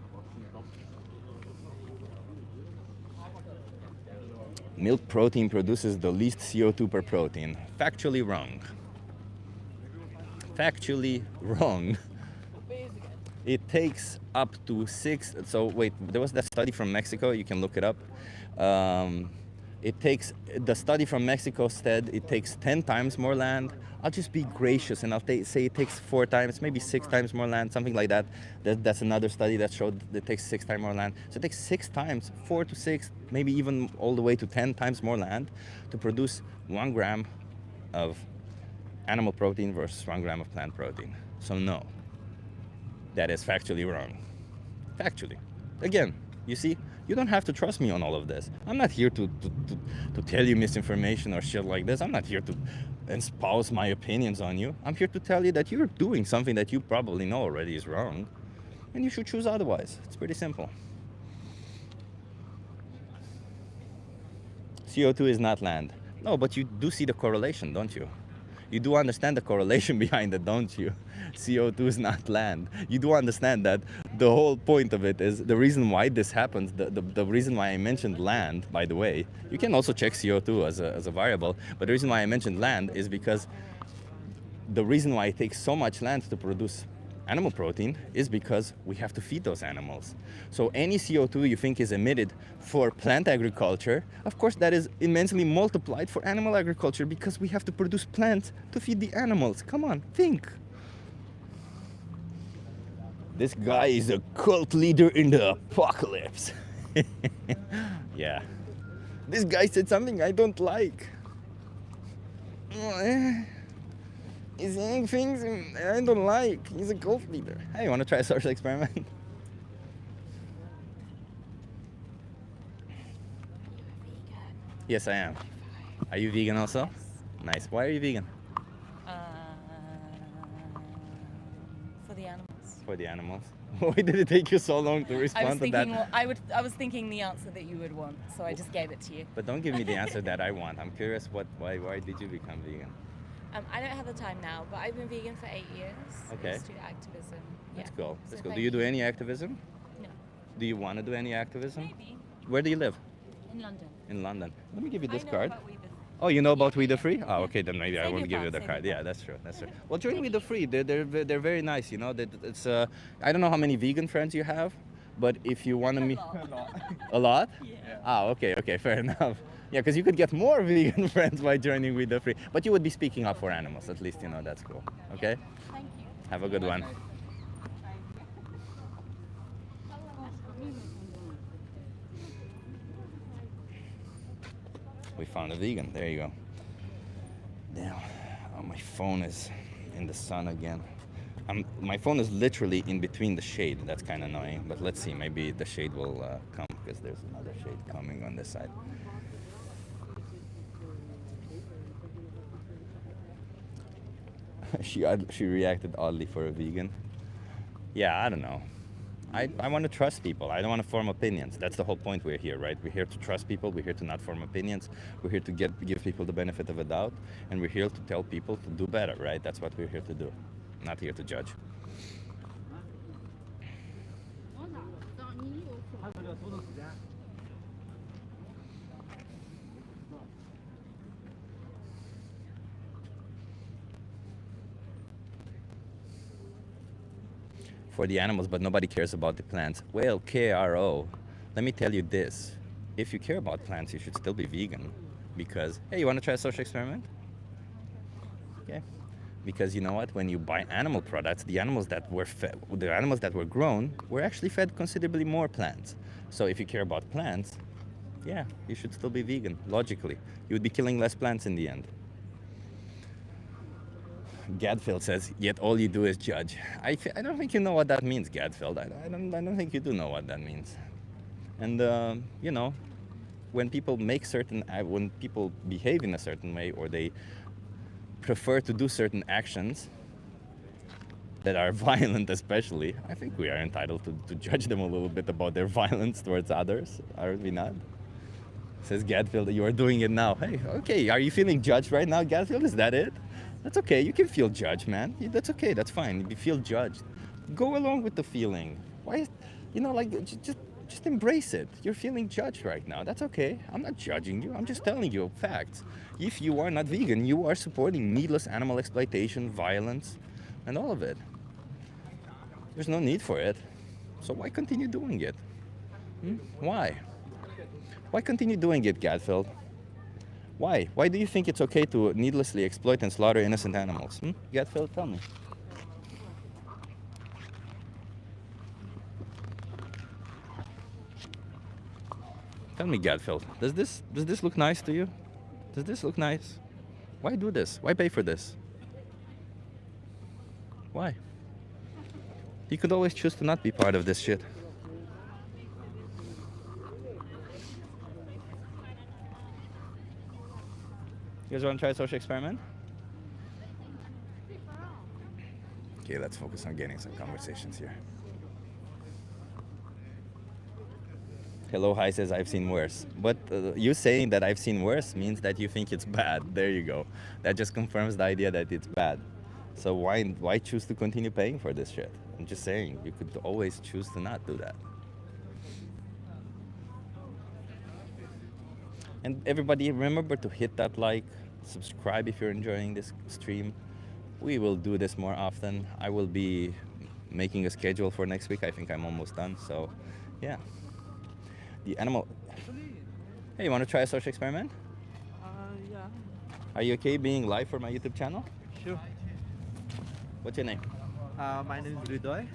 Milk protein produces the least CO2 per protein. Factually wrong. Factually wrong. It takes up to 6. So wait, there was that study from Mexico. You can look it up. The study from Mexico said it takes 10 times more land. I'll just be gracious and I'll say it takes 4 times, maybe 6 times more land, something like that. That's another study that showed that it takes 6 times more land. So it takes 6 times, 4 to 6, maybe even all the way to 10 times more land to produce 1 gram of animal protein versus 1 gram of plant protein. So no. That is factually wrong. Factually. Again, you see, you don't have to trust me on all of this. I'm not here to tell you misinformation or shit like this. I'm not here to espouse my opinions on you. I'm here to tell you that you're doing something that you probably know already is wrong, and you should choose otherwise. It's pretty simple. CO2 is not land. No, but you do see the correlation, don't you? You do understand the correlation behind it, don't you? CO2 is not land. You do understand that the whole point of it is the reason why this happens, the reason why I mentioned land, by the way, you can also check CO2 as a variable, but the reason why I mentioned land is because the reason why it takes so much land to produce animal protein is because we have to feed those animals. So any CO2 you think is emitted for plant agriculture, of course that is immensely multiplied for animal agriculture because we have to produce plants to feed the animals. Come on, think. This guy is a cult leader in the apocalypse. Yeah. This guy said something I don't like. He's saying things I don't like. He's a cult leader. Hey, you want to try a social experiment? Yes, I am. Are you vegan also? Nice. Why are you vegan? For the animals. For the animals. Why did it take you so long to respond to that? I was thinking the answer that you would want, so I just gave it to you. But don't give me the answer that I want. I'm curious why did you become vegan? I don't have the time now, but I've been vegan for 8 years. Okay. I used to do activism. That's Yeah. cool. So That's cool. Do thank you do any activism? No. Do you want to do any activism? Maybe. Where do you live? In London. In London. Let me give you this I know card. about We the- Oh, you know about We the Free? Oh, okay, then maybe I Save won't your give you card, the save card. your Yeah, that's true. That's true. Well, join We the Free. They're very nice. You know, it's I don't know how many vegan friends you have, but if you want to meet a lot. Yeah. Ah, okay, fair enough. Yeah, because you could get more vegan friends by joining We the Free, but you would be speaking up for animals. At least you know that's cool. Okay. Thank you. Have a good one. We found a vegan. There you go. Damn. Oh, my phone is in the sun again. My phone is literally in between the shade. That's kind of annoying. But let's see. Maybe the shade will come because there's another shade coming on this side. She reacted oddly for a vegan. Yeah, I don't know. I want to trust people. I don't want to form opinions. That's the whole point we're here, right? We're here to trust people. We're here to not form opinions. We're here to give people the benefit of a doubt. And we're here to tell people to do better, right? That's what we're here to do. Not here to judge. For the animals, but nobody cares about the plants. Well, KRO, let me tell you this. If you care about plants, you should still be vegan. Because, hey, you want to try a social experiment? Okay. Because you know what? When you buy animal products, the animals that were grown were actually fed considerably more plants. So if you care about plants, yeah, you should still be vegan, logically. You would be killing less plants in the end. Gadfield says, yet all you do is judge. I don't think you know what that means, Gadfield. I don't think you do know what that means. And, you know, when people when people behave in a certain way, or they prefer to do certain actions that are violent especially, I think we are entitled to judge them a little bit about their violence towards others, are we not? Says Gadfield, you are doing it now. Hey, okay, are you feeling judged right now, Gadfield? Is that it? That's okay, you can feel judged, man. That's okay, that's fine. If you feel judged, go along with the feeling. Why, you know, like, just embrace it. You're feeling judged right now. That's okay. I'm not judging you. I'm just telling you facts. If you are not vegan, you are supporting needless animal exploitation, violence, and all of it. There's no need for it. So why continue doing it? Why? Why continue doing it, Gadfield? Why? Why do you think it's okay to needlessly exploit and slaughter innocent animals? Gadfield, tell me. Tell me, Gadfield, does this look nice to you? Does this look nice? Why do this? Why pay for this? Why? You could always choose to not be part of this shit. You guys want to try a social experiment? Okay, let's focus on getting some conversations here. Hello Hi says I've seen worse. But you saying that I've seen worse means that you think it's bad. There you go. That just confirms the idea that it's bad. So why choose to continue paying for this shit? I'm just saying, you could always choose to not do that. And everybody, remember to hit that like, subscribe if you're enjoying this stream. We will do this more often. I will be making a schedule for next week. I think I'm almost done. So, yeah. The animal. Hey, you want to try a social experiment? Yeah, Are you okay being live for my YouTube channel? sure. What's your name? My name is Ridoi.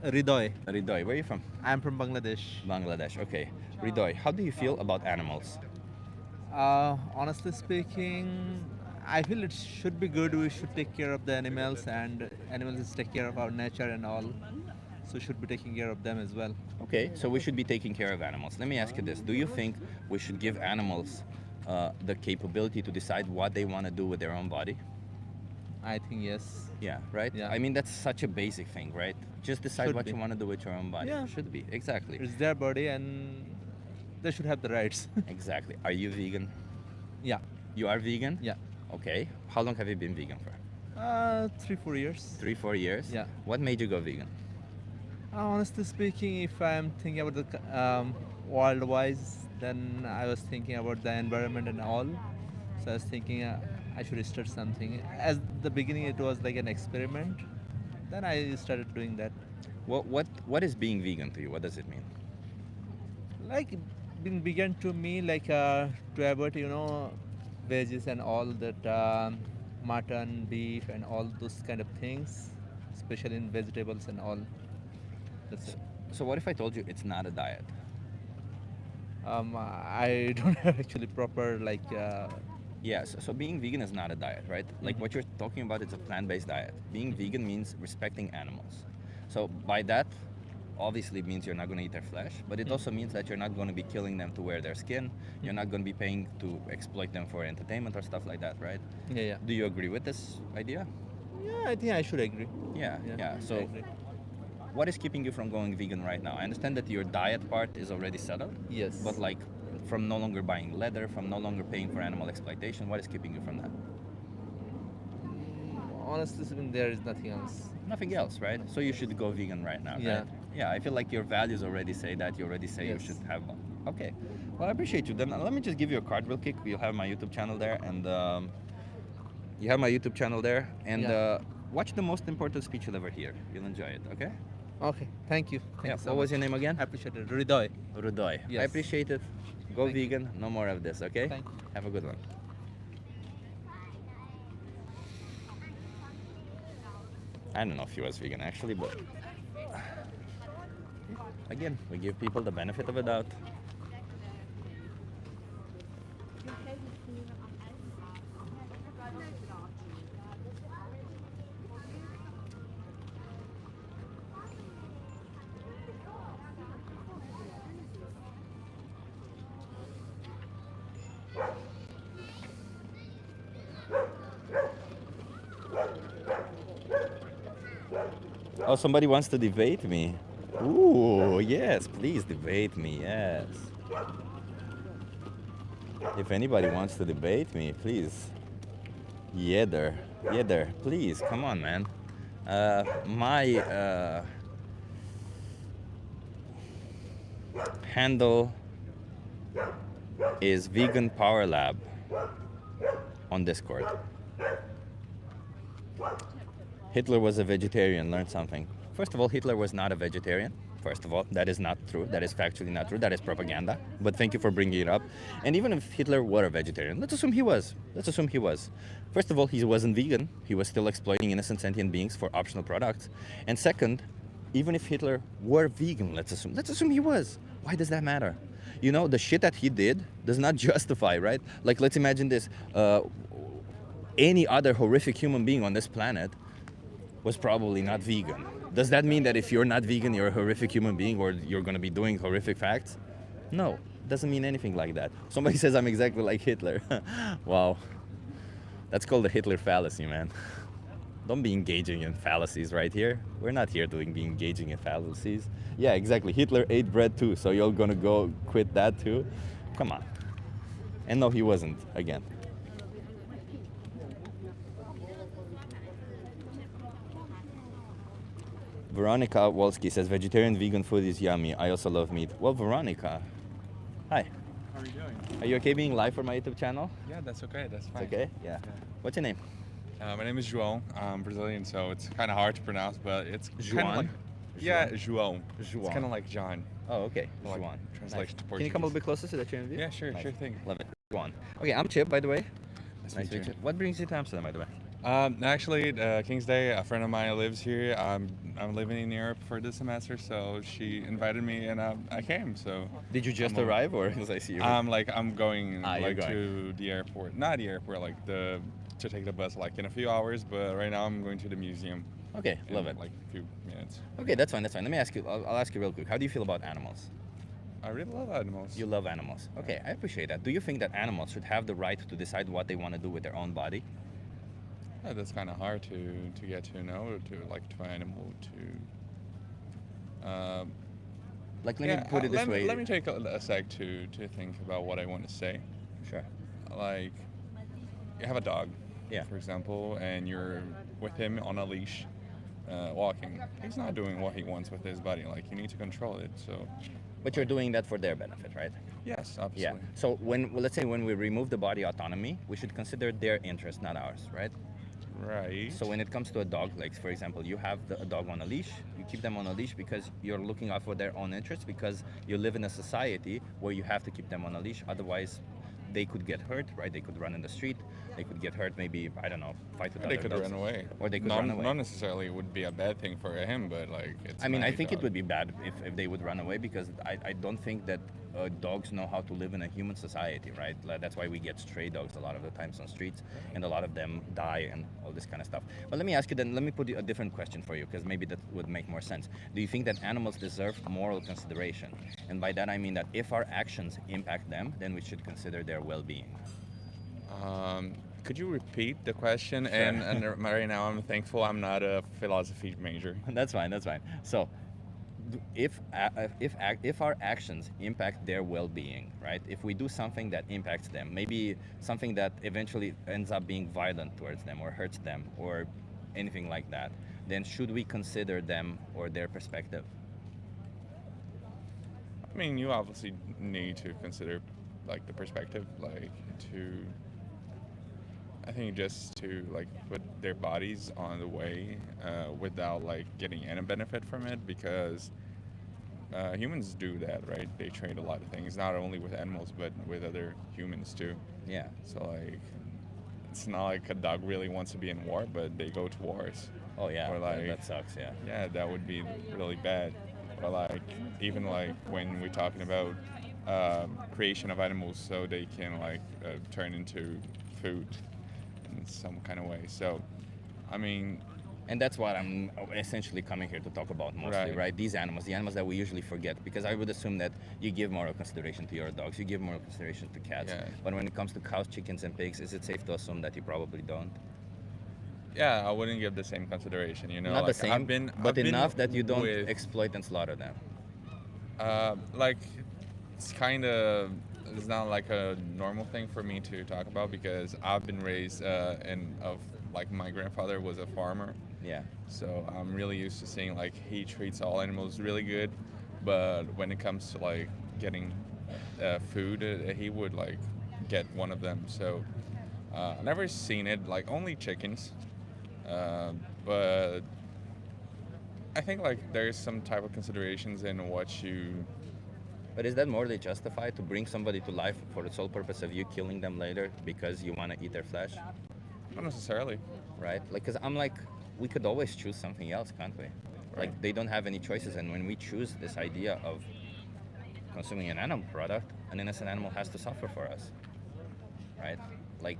Ridoi. Ridoi. Where are you from? I'm from Bangladesh. Bangladesh. Okay. Ridoi, how do you feel about animals? Honestly speaking, I feel it should be good. We should take care of the animals, and animals take care of our nature and all. So should be taking care of them as well. Okay, so we should be taking care of animals. Let me ask you this. Do you think we should give animals the capability to decide what they want to do with their own body? I think yes. Yeah, right? Yeah. I mean, that's such a basic thing, right? Just decide Should what be. you want to do with your own body. Yeah. Should be, exactly. It's their body, and they should have the rights. Exactly. Are you vegan? Yeah. You are vegan? Yeah. Okay. How long have you been vegan for? 3-4 years. 3-4 years? Yeah. What made you go vegan? Honestly speaking, if I'm thinking about the world-wise, then I was thinking about the environment and all. So I was thinking I should start something. At the beginning, it was like an experiment. Then I started doing that. What is being vegan to you? What does it mean? Like being vegan to me, like to avoid, veggies and all that, mutton, beef, and all those kind of things, especially in vegetables and all. That's it. So what if I told you it's not a diet? I don't have actually proper like. Yeah, so being vegan is not a diet, right? Like what you're talking about is a plant-based diet. Being vegan means respecting animals. So by that, obviously it means you're not going to eat their flesh, but it also means that you're not going to be killing them to wear their skin. You're not going to be paying to exploit them for entertainment or stuff like that, right? Yeah. Do you agree with this idea? Yeah, I think I should agree. Yeah. I So agree. what is keeping you from going vegan right now? I understand that your diet part is already settled, Yes. but like from no longer buying leather, from no longer paying for animal exploitation, what is keeping you from that? Honestly speaking, there is nothing else. Nothing else, right? So you should go vegan right now, Yeah. right? Yeah, I feel like your values already say that. You already say you Yes. should have one. Okay. Well, I appreciate you. Then let me just give you a card real quick. You'll have my YouTube channel there, and you have my YouTube channel there, and Yeah. watch the most important speech you'll ever hear. You'll enjoy it, okay? Okay, thank you. Thank Yeah. you so What was much. your name again? I appreciate it. Ridoi. Ridoi. I Yes. appreciate it. Go Thank you. vegan. No more of this, okay? Thank you. Have a good one. I don't know if he was vegan actually, but again, we give people the benefit of a doubt. Oh, somebody wants to debate me. Ooh, yes, please debate me, yes. If anybody wants to debate me, please. Yether, please, come on, man. My handle is Vegan Power Lab on Discord. Hitler was a vegetarian, learn something. First of all, Hitler was not a vegetarian. First of all, that is not true. That is factually not true. That is propaganda. But thank you for bringing it up. And even if Hitler were a vegetarian, let's assume he was. First of all, he wasn't vegan. He was still exploiting innocent sentient beings for optional products. And second, even if Hitler were vegan, let's assume he was. Why does that matter? You know, the shit that he did does not justify, right? Like, let's imagine this. Any other horrific human being on this planet was probably not vegan. Does that mean that if you're not vegan, you're a horrific human being or you're going to be doing horrific facts? No, it doesn't mean anything like that. Somebody says I'm exactly like Hitler. Wow. That's called the Hitler fallacy, man. Don't be engaging in fallacies right here. We're not here to be engaging in fallacies. Yeah, exactly. Hitler ate bread too, so you're going to go quit that too? Come on. And no, he wasn't, again. Veronica Wolski says vegetarian vegan food is yummy. I also love meat. Well, Veronica, hi. How are you doing? Are you okay being live for my YouTube channel? Yeah, that's okay. That's It's fine. okay? Yeah. What's your name? My name is João. I'm Brazilian, so it's kind of hard to pronounce, but it's kind Juan? of like yeah, João. Juan. It's kind of like John. Oh, okay. Like Juan. translation to Can you come a little Portuguese. bit closer so that you're in view? Yeah, sure, Nice. sure thing. Love it. Juan. Okay, I'm Chip, by the way. Nice to meet you. What brings you to Amsterdam, by the way? Actually, King's Day, a friend of mine lives here. I'm living in Europe for this semester, so she invited me, and I came. So Did you just I'm a- arrive, or because I see you? I'm going Ah, you're like going. to the airport, not the airport, like to take the bus like in a few hours. But right now I'm going to the museum. Okay, in, love it. Like a few minutes. Okay, that's fine. That's fine. Let me ask you. I'll ask you real quick. How do you feel about animals? I really love animals. You love animals. Okay, I appreciate that. Do you think that animals should have the right to decide what they want to do with their own body? Yeah, that's kind of hard to get to know, to like to animal to. Like, let me put it this let way. Let me take a sec to think about what I want to say. Sure. Like, you have a dog, Yeah. for example, and you're with him on a leash, walking. He's not doing what he wants with his body. Like, you need to control it. So, But you're doing that for their benefit, right? yes, Yeah. obviously. So let's say when we remove the body autonomy, we should consider their interest, not ours, right? Right. So when it comes to a dog, like for example, you have a dog on a leash, you keep them on a leash because you're looking out for their own interests, because you live in a society where you have to keep them on a leash, otherwise they could get hurt, right? They could run in the street, they could get hurt, maybe, I don't know, fight with Or other they could dogs. run away. Or they could not, run away. Not necessarily would be a bad thing for him, but like it's. I mean, I my think it dog. would be bad if they would run away, because I don't think that dogs know how to live in a human society, right? Like, that's why we get stray dogs a lot of the times on streets, and a lot of them die and all this kind of stuff. But let me ask you then, let me put a different question for you, because maybe that would make more sense. Do you think that animals deserve moral consideration? And by that I mean that if our actions impact them, then we should consider their well-being. Could you repeat the question? Sure. And right now, I'm thankful I'm not a philosophy major. That's fine. That's fine. So, if our actions impact their well-being, right? If we do something that impacts them, maybe something that eventually ends up being violent towards them or hurts them or anything like that, then should we consider them or their perspective? I mean, you obviously need to consider like the perspective, like to. I think just to like put their bodies on the way without like getting any benefit from it, because humans do that, right? They trade a lot of things, not only with animals but with other humans too. Yeah. So like, it's not like a dog really wants to be in war, but they go to wars. Oh yeah. Or like, that sucks. Yeah. yeah, that would be really bad. But like, even like when we're talking about creation of animals, so they can like turn into food in some kind of way. So, I mean, And that's what I'm essentially coming here to talk about mostly, right? These animals, the animals that we usually forget, because I would assume that you give moral consideration to your dogs, you give moral consideration to cats. Yeah. But when it comes to cows, chickens, and pigs, is it safe to assume that you probably don't? yeah, I wouldn't give the same consideration. You know, Not like the same, I've but been enough that you don't with, exploit and slaughter them. like, it's kind of. It's not like a normal thing for me to talk about, because I've been raised like my grandfather was a farmer. Yeah. So I'm really used to seeing like he treats all animals really good, but when it comes to like getting food, he would like get one of them. So I've never seen it, like only chickens, but I think like there's some type of considerations in what you. But is that morally justified to bring somebody to life for the sole purpose of you killing them later because you want to eat their flesh? Not necessarily. Right? Like, because I'm like, we could always choose something else, can't we? Like, they don't have any choices, and when we choose this idea of consuming an animal product, an innocent animal has to suffer for us, right? Like,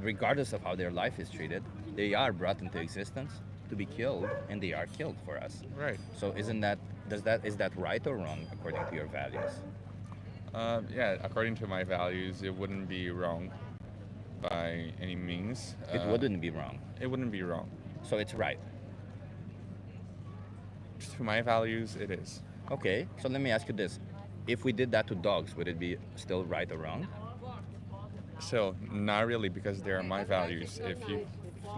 regardless of how their life is treated, they are brought into existence to be killed, and they are killed for us. Right. So is that right or wrong according to your values? Yeah, according to my values, it wouldn't be wrong by any means. It wouldn't be wrong. It wouldn't be wrong. So it's right. To my values, it is. Okay, so let me ask you this. If we did that to dogs, would it be still right or wrong? So, not really, because they are my values. If you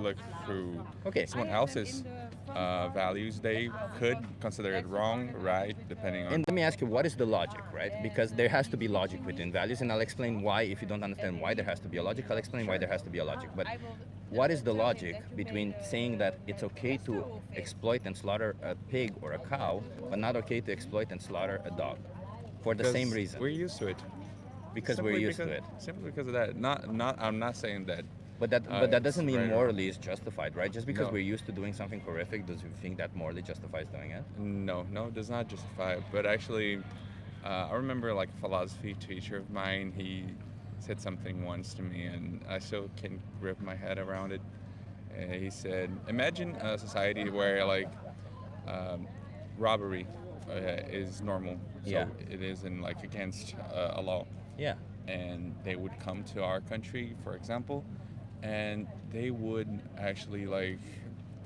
look through Okay. someone else's values, they could consider it wrong, right, depending on. And let me ask you, what is the logic, right? Because there has to be logic within values, and I'll explain why. If you don't understand why there has to be a logic, I'll explain why there has to be a logic. But what is the logic between saying that it's okay to exploit and slaughter a pig or a cow, but not okay to exploit and slaughter a dog, for the same Because reason? we're used to it. Because we're Simply used to because- it. Simply because of that. I'm not saying that. But that it's doesn't mean right or wrong. morally is justified, right? Just because No. we're used to doing something horrific, does you think that morally justifies doing it? No, it does not justify it. But actually, I remember like a philosophy teacher of mine. He said something once to me, and I still can't grip my head around it. He said, "Imagine a society where like robbery is normal, so Yeah. it isn't like against a law, Yeah. and they would come to our country, for example, and they would actually like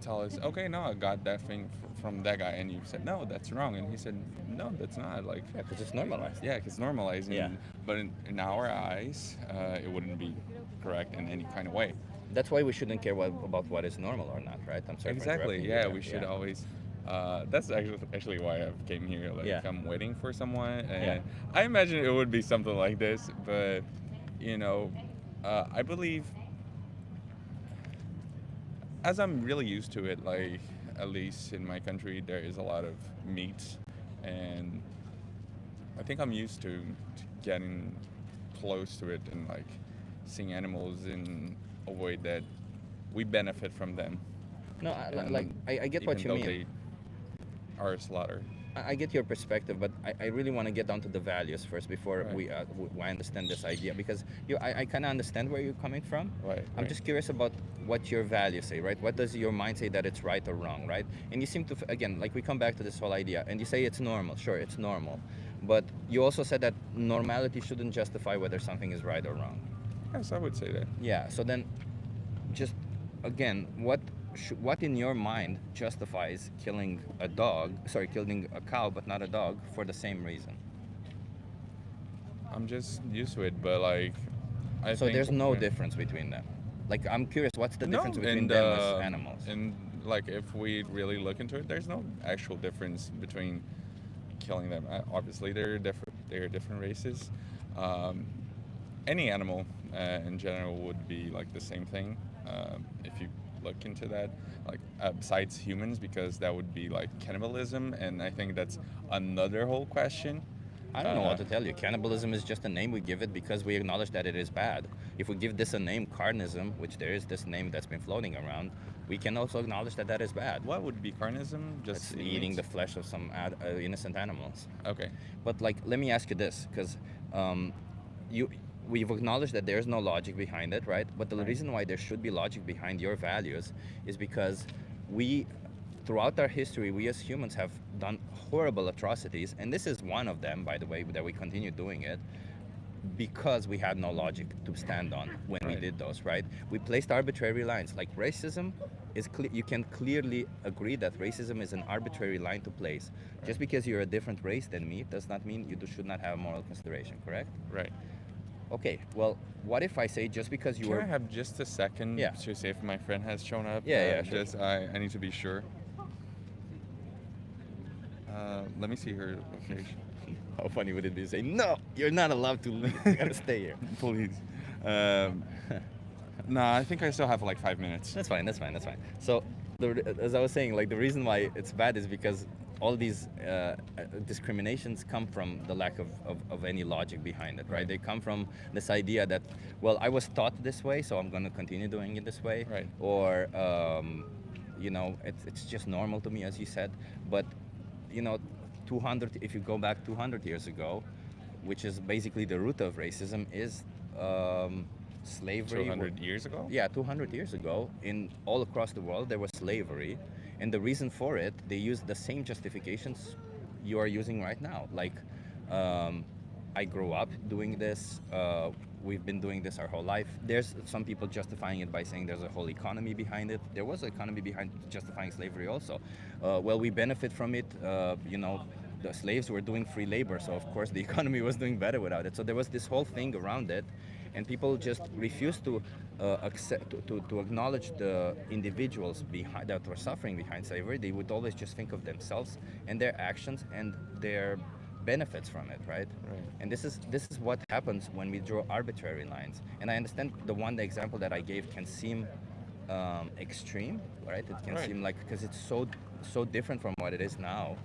tell us, okay, no, I got that thing from that guy, and you said, no, that's wrong, and he said, no, that's not, like, Yeah, because it's normalized. yeah, it's normalized, Yeah. but in our eyes, it wouldn't be correct in any kind of way. That's why we shouldn't care about what is normal or not, right? I'm sorry. for Exactly. interrupting you Yeah, there. we should always. That's actually why I came here. Like Yeah. I'm waiting for someone, and Yeah. I imagine it would be something like this. But you know, I believe, as I'm really used to it, like at least in my country, there is a lot of meat, and I think I'm used to getting close to it and like seeing animals in a way that we benefit from them. No, And I get what even you though mean. They are slaughtered. I get your perspective, but I really want to get down to the values first before Right. I understand this idea, because I kind of understand where you're coming from. Right, I'm right. just curious about what your values say, right? What does your mind say that it's right or wrong, right? And you seem to, again, like we come back to this whole idea, and you say it's normal. Sure, it's normal. But you also said that normality shouldn't justify whether something is right or wrong. Yes, I would say that. Yeah, so then just again, what in your mind justifies killing killing a cow but not a dog for the same reason? I'm just used to it, but like, So there's no yeah. difference between them. Like, I'm curious, what's the No, difference between and, them as animals? And like, if we really look into it, there's no actual difference between killing them. Obviously, they're different. They're different races. Any animal in general would be like the same thing if you look into that. Like besides humans, because that would be like cannibalism, and I think that's another whole question. I don't know what to tell you. Cannibalism is just a name we give it because we acknowledge that it is bad. If we give this a name, carnism, which there is this name that's been floating around, we can also acknowledge that that is bad. What would be carnism? It's Just eating meat? the flesh of some innocent animals. Okay. But like, let me ask you this, because we've acknowledged that there's no logic behind it, right? But the reason why there should be logic behind your values is because throughout our history, we as humans have done horrible atrocities, and this is one of them, by the way, that we continue doing it because we had no logic to stand on when we Right. did those, right? We placed arbitrary lines. Like racism is you can clearly agree that racism is an arbitrary line to place. Just because you're a different race than me does not mean you should not have moral consideration, correct? Right. Okay, well, what if I say just because you Can were... I have just a second Yeah. to see if my friend has shown up? Yeah, sure. Just I need to be sure. Let me see her location. How funny would it be to say, no, you're not allowed to leave, you gotta stay here. Please. No, I think I still have like 5 minutes. That's fine. So, as I was saying, like the reason why it's bad is because all these discriminations come from the lack of any logic behind it, right? They come from this idea that, well, I was taught this way, so I'm going to continue doing it this way. Right. Or, it's just normal to me, as you said. But, 200, if you go back 200 years ago, which is basically the root of racism, is slavery. 200 years ago? Yeah, 200 years ago, in all across the world, there was slavery, and the reason for it, they used the same justifications you are using right now. Like, I grew up doing this. We've been doing this our whole life. There's some people justifying it by saying there's a whole economy behind it. There was an economy behind justifying slavery also. Well, we benefit from it. The slaves were doing free labor, so of course the economy was doing better without it. So there was this whole thing around it. and people just refuse to accept to acknowledge the individuals behind that were suffering behind slavery. They would always just think of themselves and their actions and their benefits from it, right? Right. And this is what happens when we draw arbitrary lines. And I understand the example that I gave can seem extreme, right? It can Right. seem like, because it's so different from what it is now,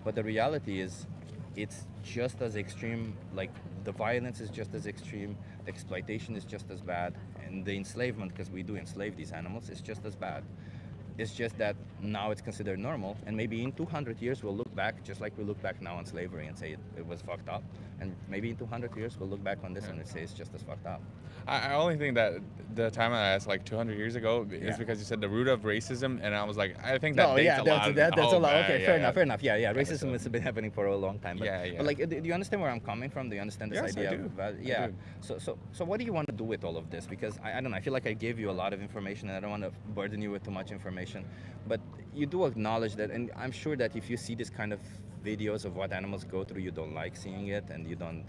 but the reality is it's just as extreme. Like, the violence is just as extreme, the exploitation is just as bad, and the enslavement, because we do enslave these animals, is just as bad. It's just that now it's considered normal, and maybe in 200 years we'll look back just like we look back now on slavery and say it was fucked up, and maybe in 200 years we'll look back on this and say it's just as fucked up. I only think that the time I asked, like 200 years ago, Yeah. is because you said the root of racism, and I was like, I think that No, dates yeah, a that's, lot. that's a lot. back. Okay, Yeah, fair yeah. enough, fair enough. Yeah, racism so- has been happening for a long time. But, Yeah, yeah. but like, do you understand where I'm coming from? Do you understand this Yes, I idea? do. Yeah. I do. So what do you want to do with all of this? Because I don't know. I feel like I gave you a lot of information, and I don't want to burden you with too much information. But you do acknowledge that, and I'm sure that if you see this kind of videos of what animals go through, you don't like seeing it, and you don't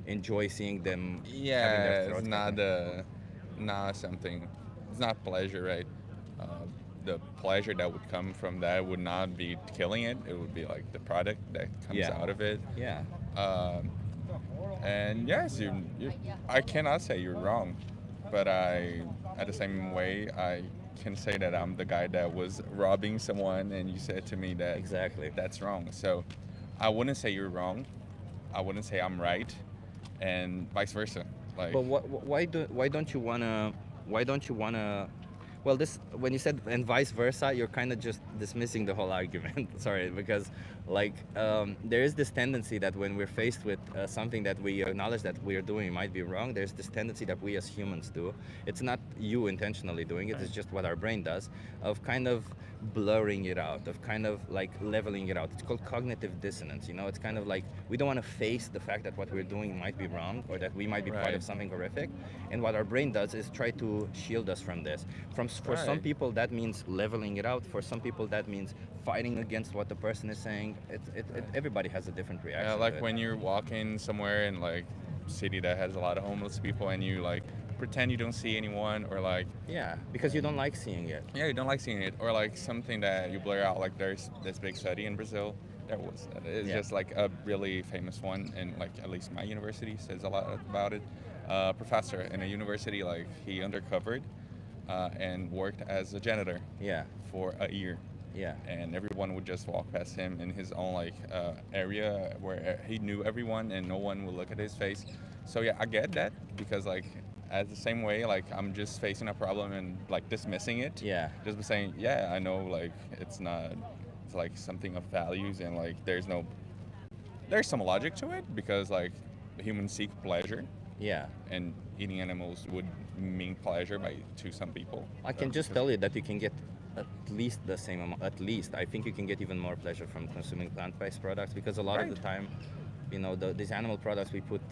enjoy seeing them. having their Yeah, throats it's cut. not something. It's not pleasure, right? The pleasure that would come from that would not be killing it. It would be like the product that comes Yeah. out of it. Yeah. Um, and yes, I cannot say you're wrong, but at the same way, I can say that I'm the guy that was robbing someone, and you said to me that Exactly. that's wrong. So I wouldn't say you're wrong. I wouldn't say I'm right, and vice versa. Like, But why don't you wanna? Well, this, when you said and vice versa, you're kind of just dismissing the whole argument. Sorry, because like there is this tendency that when we're faced with something that we acknowledge that we are doing might be wrong, there's this tendency that we as humans do. It's not you intentionally doing it. It's just what our brain does, of kind of blurring it out, of kind of like leveling it out. It's called cognitive dissonance. You know, it's kind of like we don't want to face the fact that what we're doing might be wrong, or that we might be part Right. of something horrific. And what our brain does is try to shield us from this. For some Right. people that means leveling it out. For some people that means fighting against what the person is saying. Everybody has a different reaction. yeah, to like it. when you're walking somewhere in like city that has a lot of homeless people, and you like pretend you don't see anyone, or like Yeah, because you don't like seeing it. yeah, you don't like seeing it, or like something that you blur out. Like there's this big study in Brazil. It's Yeah. just like a really famous one, and like at least my university says a lot about it. Professor in a university, like he undercovered and worked as a janitor Yeah, for a year. yeah. And everyone would just walk past him in his own like area where he knew everyone and no one would look at his face. So yeah, I get that, because like as the same way, like I'm just facing a problem and like dismissing it. Yeah. Just by saying, yeah, I know, like it's like something of values, and like there's some logic to it, because like humans seek pleasure, Yeah. and eating animals would mean pleasure to some people. I can just tell you that you can get at least the same amount. At least I think you can get even more pleasure from consuming plant-based products, because a lot of Right. the time, you know, these animal products we put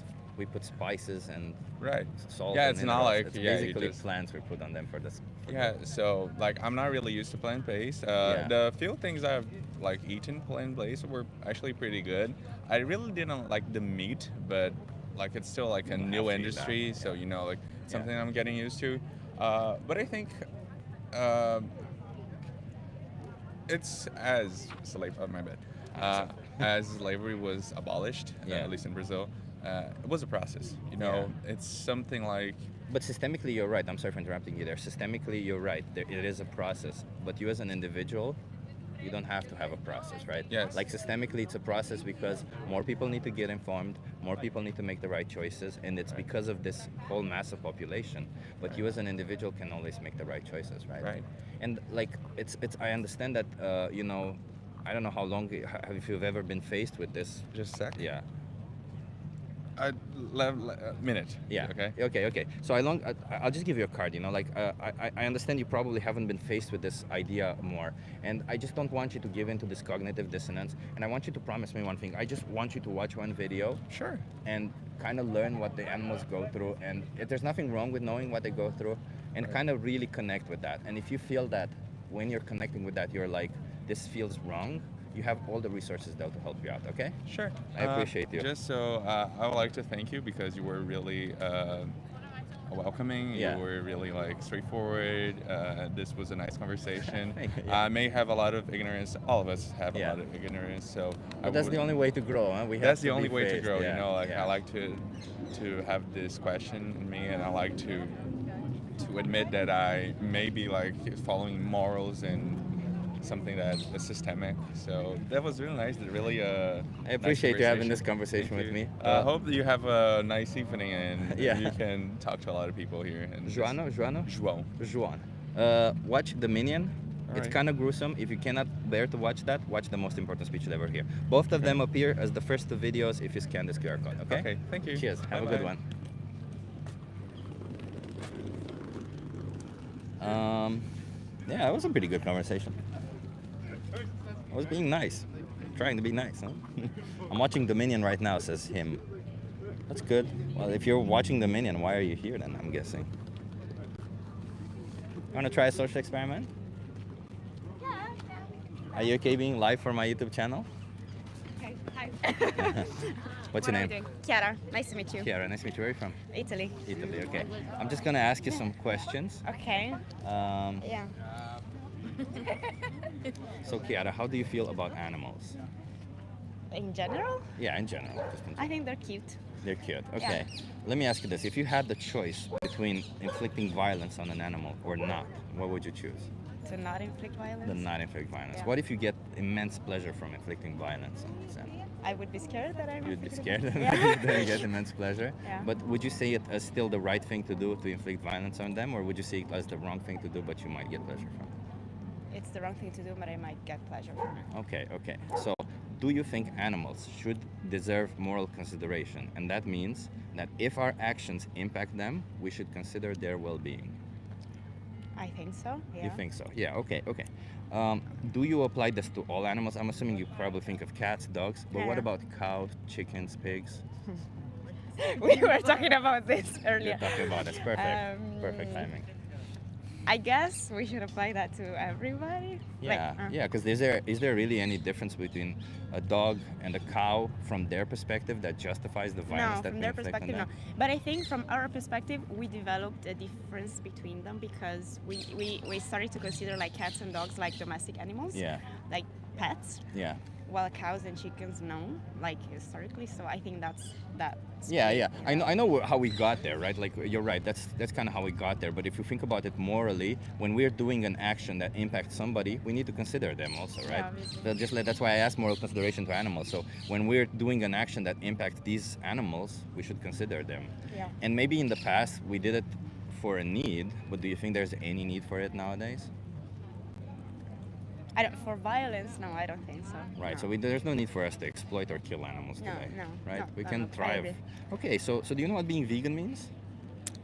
spices and Right. salt. Yeah, and it's not minerals. like it's yeah, you basically just plants we put on them for this. yeah. So like I'm not really used to plant-based. Yeah. The few things I've like eaten plant-based were actually pretty good. I really didn't like the meat, but like it's still like a You have new to eat that, industry, so you know, like something Yeah. I'm getting used to. But I think it's as slave. Oh, my bad. As slavery was abolished, Yeah. at least in Brazil, it was a process. You know, it's something like But systemically, you're right. I'm sorry for interrupting you there. Systemically, you're right. It is a process. But you as an individual, you don't have to have a process, right? Yes. Like systemically, it's a process because more people need to get informed, more people need to make the right choices, and it's because of this whole massive population. But you as an individual can always make the right choices, right? Right. And like, it's. I understand that, you know, I don't know how long, if you've ever been faced with this. just a sec. Yeah. A minute. Yeah. Okay. Okay. So I'll just give you a card. You know, like I understand you probably haven't been faced with this idea more, and I just don't want you to give into this cognitive dissonance. And I want you to promise me one thing. I just want you to watch one video Sure. and kind of learn what the animals go through. And if there's nothing wrong with knowing what they go through, and Right. kind of really connect with that. And if you feel that when you're connecting with that, you're like, this feels wrong, you have all the resources there to help you out. Okay? Sure. I appreciate you. Just so I would like to thank you, because you were really welcoming. Yeah. You were really like straightforward. This was a nice conversation. Yeah. I may have a lot of ignorance. All of us have Yeah. a lot of ignorance. So But that's the only way to grow, huh? We have that's to the only be way to faced, grow. yeah, You know, like yeah. I like to have this question in me, and I like to admit that I may be like following morals and something that is systemic. So that was really nice. Really, I appreciate you having this conversation Thank with you. me. I hope that you have a nice evening and Yeah. you can talk to a lot of people here. And João. João. Watch The Minion. It's Alright. kind of gruesome. If you cannot bear to watch that, watch The Most Important Speech You'll Ever Hear. Both of them appear as the first two videos if you scan this QR code, okay? Okay, thank you. Cheers. Have a good Bye-bye. one. Yeah, it was a pretty good conversation. I was being nice. Trying to be nice, huh? I'm watching Dominion right now, says him. That's good. Well, if you're watching Dominion, why are you here then, I'm guessing? You want to try a social experiment? Are you okay being live for my YouTube channel? Okay, hi. What's your What are name? you doing? Kiara, nice to meet you. Kiara, nice to meet you. Where are you from? Italy. Italy, okay. I'm just going to ask you some questions. Okay. Yeah. So, Kiara, how do you feel about animals? In general, Yeah, in general. Just in I think they're cute. They're cute. Okay. Let me ask you this. If you had the choice between inflicting violence on an animal or not, what would you choose? To not inflict violence. The not inflict violence. Yeah. What if you get immense pleasure from inflicting violence on this animal? I would be scared that I'm. You'd be scared Yeah. then you get immense pleasure. Yeah. But would you say it as still the right thing to do to inflict violence on them, or would you say it as the wrong thing to do but you might get pleasure from it? It's the wrong thing to do, but I might get pleasure from it. Okay, okay. So, do you think animals should deserve moral consideration? And that means that if our actions impact them, we should consider their well-being. I think so. Yeah. You think so? Yeah, okay, okay. Do you apply this to all animals? I'm assuming you probably think of cats, dogs, but what Yeah. about cows, chickens, pigs? We were talking about this You're earlier. talking about this. Perfect. Perfect timing. I guess we should apply that to everybody. Yeah, Like, yeah. Because is there really any difference between a dog and a cow from their perspective that justifies the violence No, that from we their inflict on perspective, no. them? But I think from our perspective, we developed a difference between them because we started to consider like cats and dogs like domestic animals, Yeah, like pets, yeah. while cows and chickens no, like historically. So I think that's. Yeah, yeah. I know how we got there, right? Like you're right. That's kind of how we got there. But if you think about it morally, when we're doing an action that impacts somebody, we need to consider them also, right? Yeah, obviously. So that's why I asked moral consideration to animals. So when we're doing an action that impacts these animals, we should consider them. Yeah. And maybe in the past we did it for a need, but do you think there's any need for it nowadays? For violence, no, I don't think so. Right. No. So there's no need for us to exploit or kill animals No, today. no, Right. no, We no, can no, I thrive. agree. Okay. So do you know what being vegan means?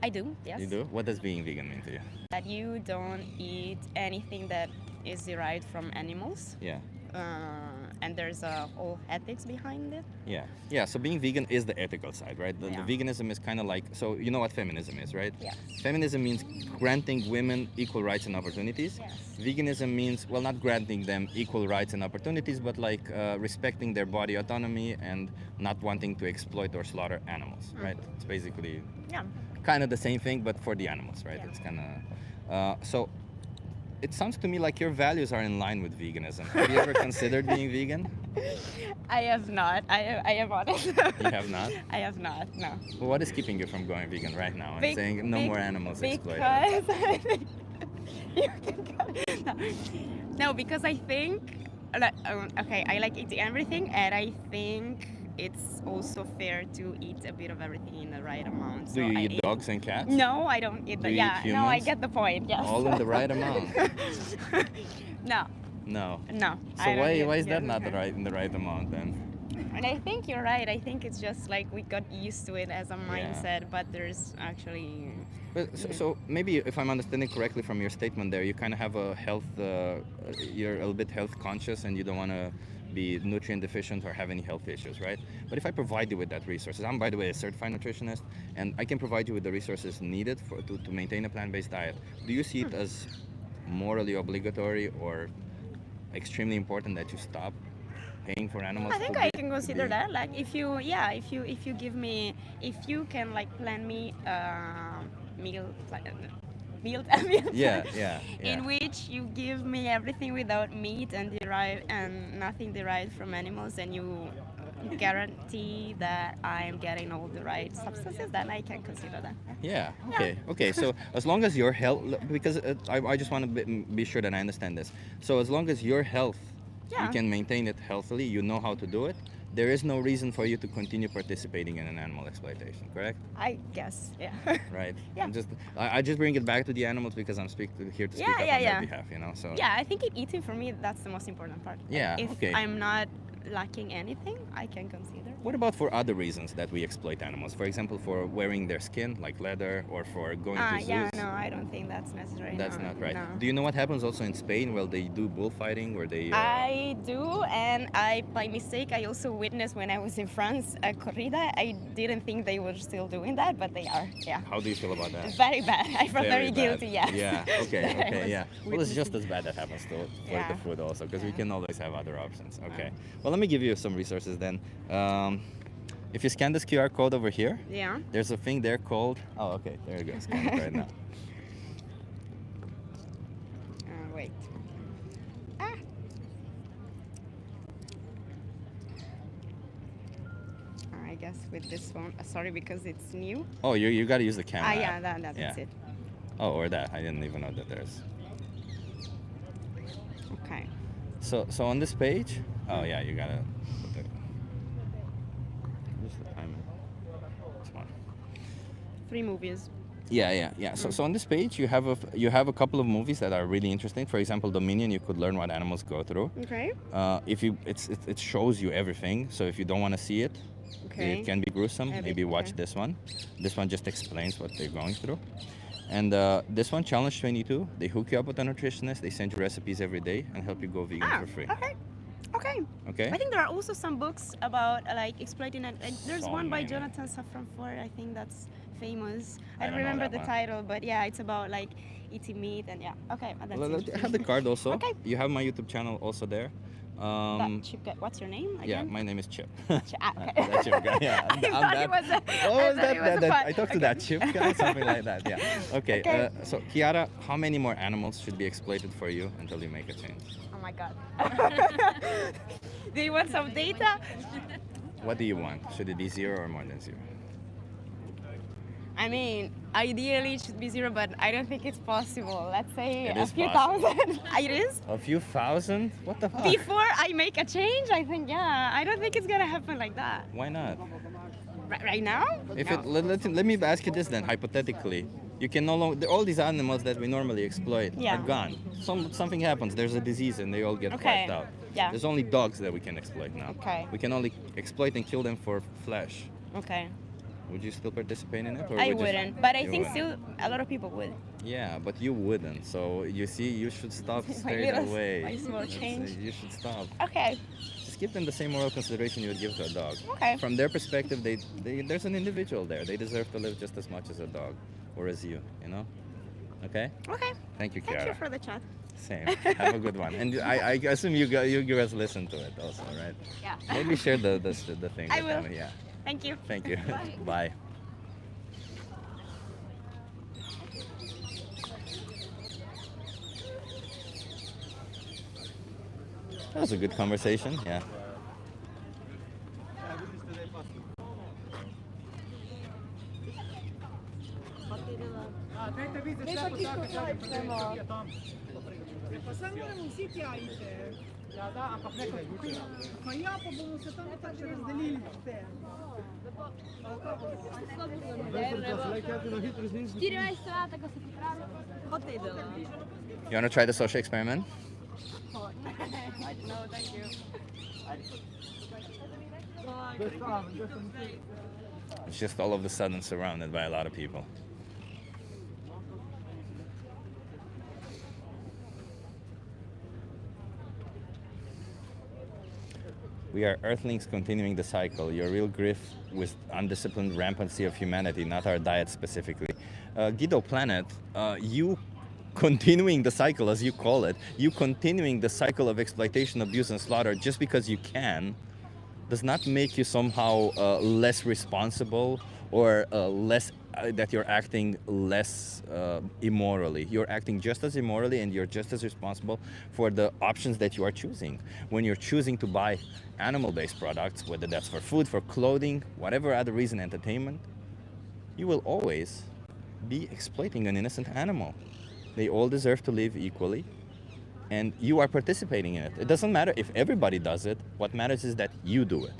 I do. Yes. You do? What does being vegan mean to you? That you don't eat anything that is derived from animals. Yeah. And there's a whole ethics behind it. Yeah, yeah. So being vegan is the ethical side, right? The Yeah. veganism is kind of like, so you know what feminism is, right? Yes. Feminism means granting women equal rights and opportunities. Yes. Veganism means, well, not granting them equal rights and opportunities, but like respecting their body autonomy and not wanting to exploit or slaughter animals, right? It's basically Yeah. kind of the same thing, but for the animals, right? Yeah. It's kind of so. It sounds to me like your values are in line with veganism. Have you ever considered being vegan? I have not. I am honest. You have not? I have not. No. Well, what is keeping you from going vegan right now and Bec- saying no bec- more animals exploited? Because I think you can go. No, because I think okay, I like eating everything, and I think it's also fair to eat a bit of everything in the right amount. Do So you I eat dogs and cats? No, I don't eat Do the. you Yeah, eat no, I humans? get the point. Yes. All in the right amount. No, No. no. So I don't why eat- is that yeah, not okay. the right in the right amount then? And I think you're right. I think it's just like we got used to it as a mindset, but there's actually. But so maybe if I'm understanding correctly from your statement there, you kind of have a health, you're a little bit health conscious and you don't want to be nutrient deficient or have any health issues, right? But if I provide you with that resources, I'm by the way a certified nutritionist, and I can provide you with the resources needed to maintain a plant-based diet. Do you see it as morally obligatory or extremely important that you stop paying for animals? I think to I be- can to consider be- that. Like if you give me, if you can like plan me meal Yeah, yeah, in yeah. which you give me everything without meat and nothing derived from animals, and you guarantee that I am getting all the right substances, then I can consider that. Yeah. Okay. Okay. So as long as your health, because I just want to be sure that I understand this. So as long as your health, you Yeah. can maintain it healthily. You know how to do it. There is no reason for you to continue participating in an animal exploitation. Correct? I guess, yeah. Right. Yeah. I just bring it back to the animals because I'm here to speak Yeah, up yeah, on yeah. their behalf. You know. So. Yeah, I think eating for me, that's the most important part. Like, Yeah, if okay. I'm not lacking anything, I can consider. What about for other reasons that we exploit animals? For example, for wearing their skin, like leather, or for going to zoos? Yeah, no, I don't think that's necessary. That's no, not right. No. Do you know what happens also in Spain where they do bullfighting, where they? I do, and by mistake, I also witnessed when I was in France a corrida. I didn't think they were still doing that, but they are. Yeah. How do you feel about that? Very bad. I felt very bad. guilty. Yeah. Yeah. Okay. That I Okay. was Yeah. Well, it's just witnessing. as bad that happens to for Yeah. the food also, because we Yeah. can always have other options. Okay. Well, let me give you some resources then. If you scan this QR code over here, Yeah. there's a thing there called. Oh, okay. There you go. Scan it right now. Wait. Ah. I guess with this one. Sorry, because it's new. Oh, you got to use the camera. Yeah, app. that's Yeah. it. Oh, or that. I didn't even know that there's. Okay. So on this page, oh yeah, you gotta put the. Just the timer. This one. 3 movies. Yeah. So on this page, you have a couple of movies that are really interesting. For example, Dominion. You could learn what animals go through. Okay. If you, it shows you everything. So if you don't want to see it, Okay. it can be gruesome. A bit, Maybe watch okay. this one. This one just explains what they're going through. And this one, Challenge 22, they hook you up with a nutritionist. They send you recipes every day and help you go vegan for free. Okay. Okay. Okay. I think there are also some books about like exploiting and there's So one by many. Jonathan Safran Foer. I think that's famous. I I don't don't know remember that the one. title, but yeah, it's about like eating meat and yeah. Okay, that's Well, I interesting. have the card also. Okay. You have my YouTube channel also there. That Chip guy. What's your name Yeah, again? my name is Chip. Okay. That Chip guy. Yeah, I thought it was a. Oh, I is thought that, it was a that fun- I talked to okay. that Chip guy, something like that. Yeah. Okay. Okay. So Kiara, how many more animals should be exploited for you until you make a change? Oh my god. Do you want some data? What do you want? Should it be 0 or more than 0? I mean, ideally it should be 0, but I don't think it's possible. Let's say It a is few possible. thousand. It is? A few thousand? What the fuck? Before I make a change, I think, yeah. I don't think it's gonna happen like that. Why not? Right now? If No. let me ask you this then, hypothetically. You can no longer, all these animals that we normally exploit Yeah. are gone. Something happens, there's a disease and they all get Okay. wiped out. Yeah. There's only dogs that we can exploit now. Okay. We can only exploit and kill them for flesh. Okay. Would you still participate in it? Or I would you- wouldn't, but I you think wouldn't? still a lot of people would. Yeah, but you wouldn't. So you see, you should stop My straight little- away. my small That's- change. You should stop. Okay. Just give them the same moral consideration you would give to a dog. Okay. From their perspective, there's an individual there. They deserve to live just as much as a dog, or as you. You know. Okay. Okay. Thank you, Kiara. Thank you for the chat. Same. Have a good one. And I assume you guys listen to it also, right? Yeah. Maybe share the thing. I with will. them. Yeah. Thank you. Thank you. Bye. Bye. That was a good conversation. Yeah. Саме усі тяйте. Моя по-моєму це там так через Деліль те. You want to try the social experiment? No, thank you. It's just all of a sudden surrounded by a lot of people. We are Earthlings continuing the cycle. Your real grief with undisciplined rampancy of humanity, not our diet specifically. Guido Planet, you continuing the cycle, as you call it, you continuing the cycle of exploitation, abuse, and slaughter just because you can, does not make you somehow less responsible or less that you're acting less immorally. You're acting just as immorally, and you're just as responsible for the options that you are choosing. When you're choosing to buy animal-based products, whether that's for food, for clothing, whatever other reason, entertainment, you will always be exploiting an innocent animal. They all deserve to live equally, and you are participating in it. It doesn't matter if everybody does it. What matters is that you do it.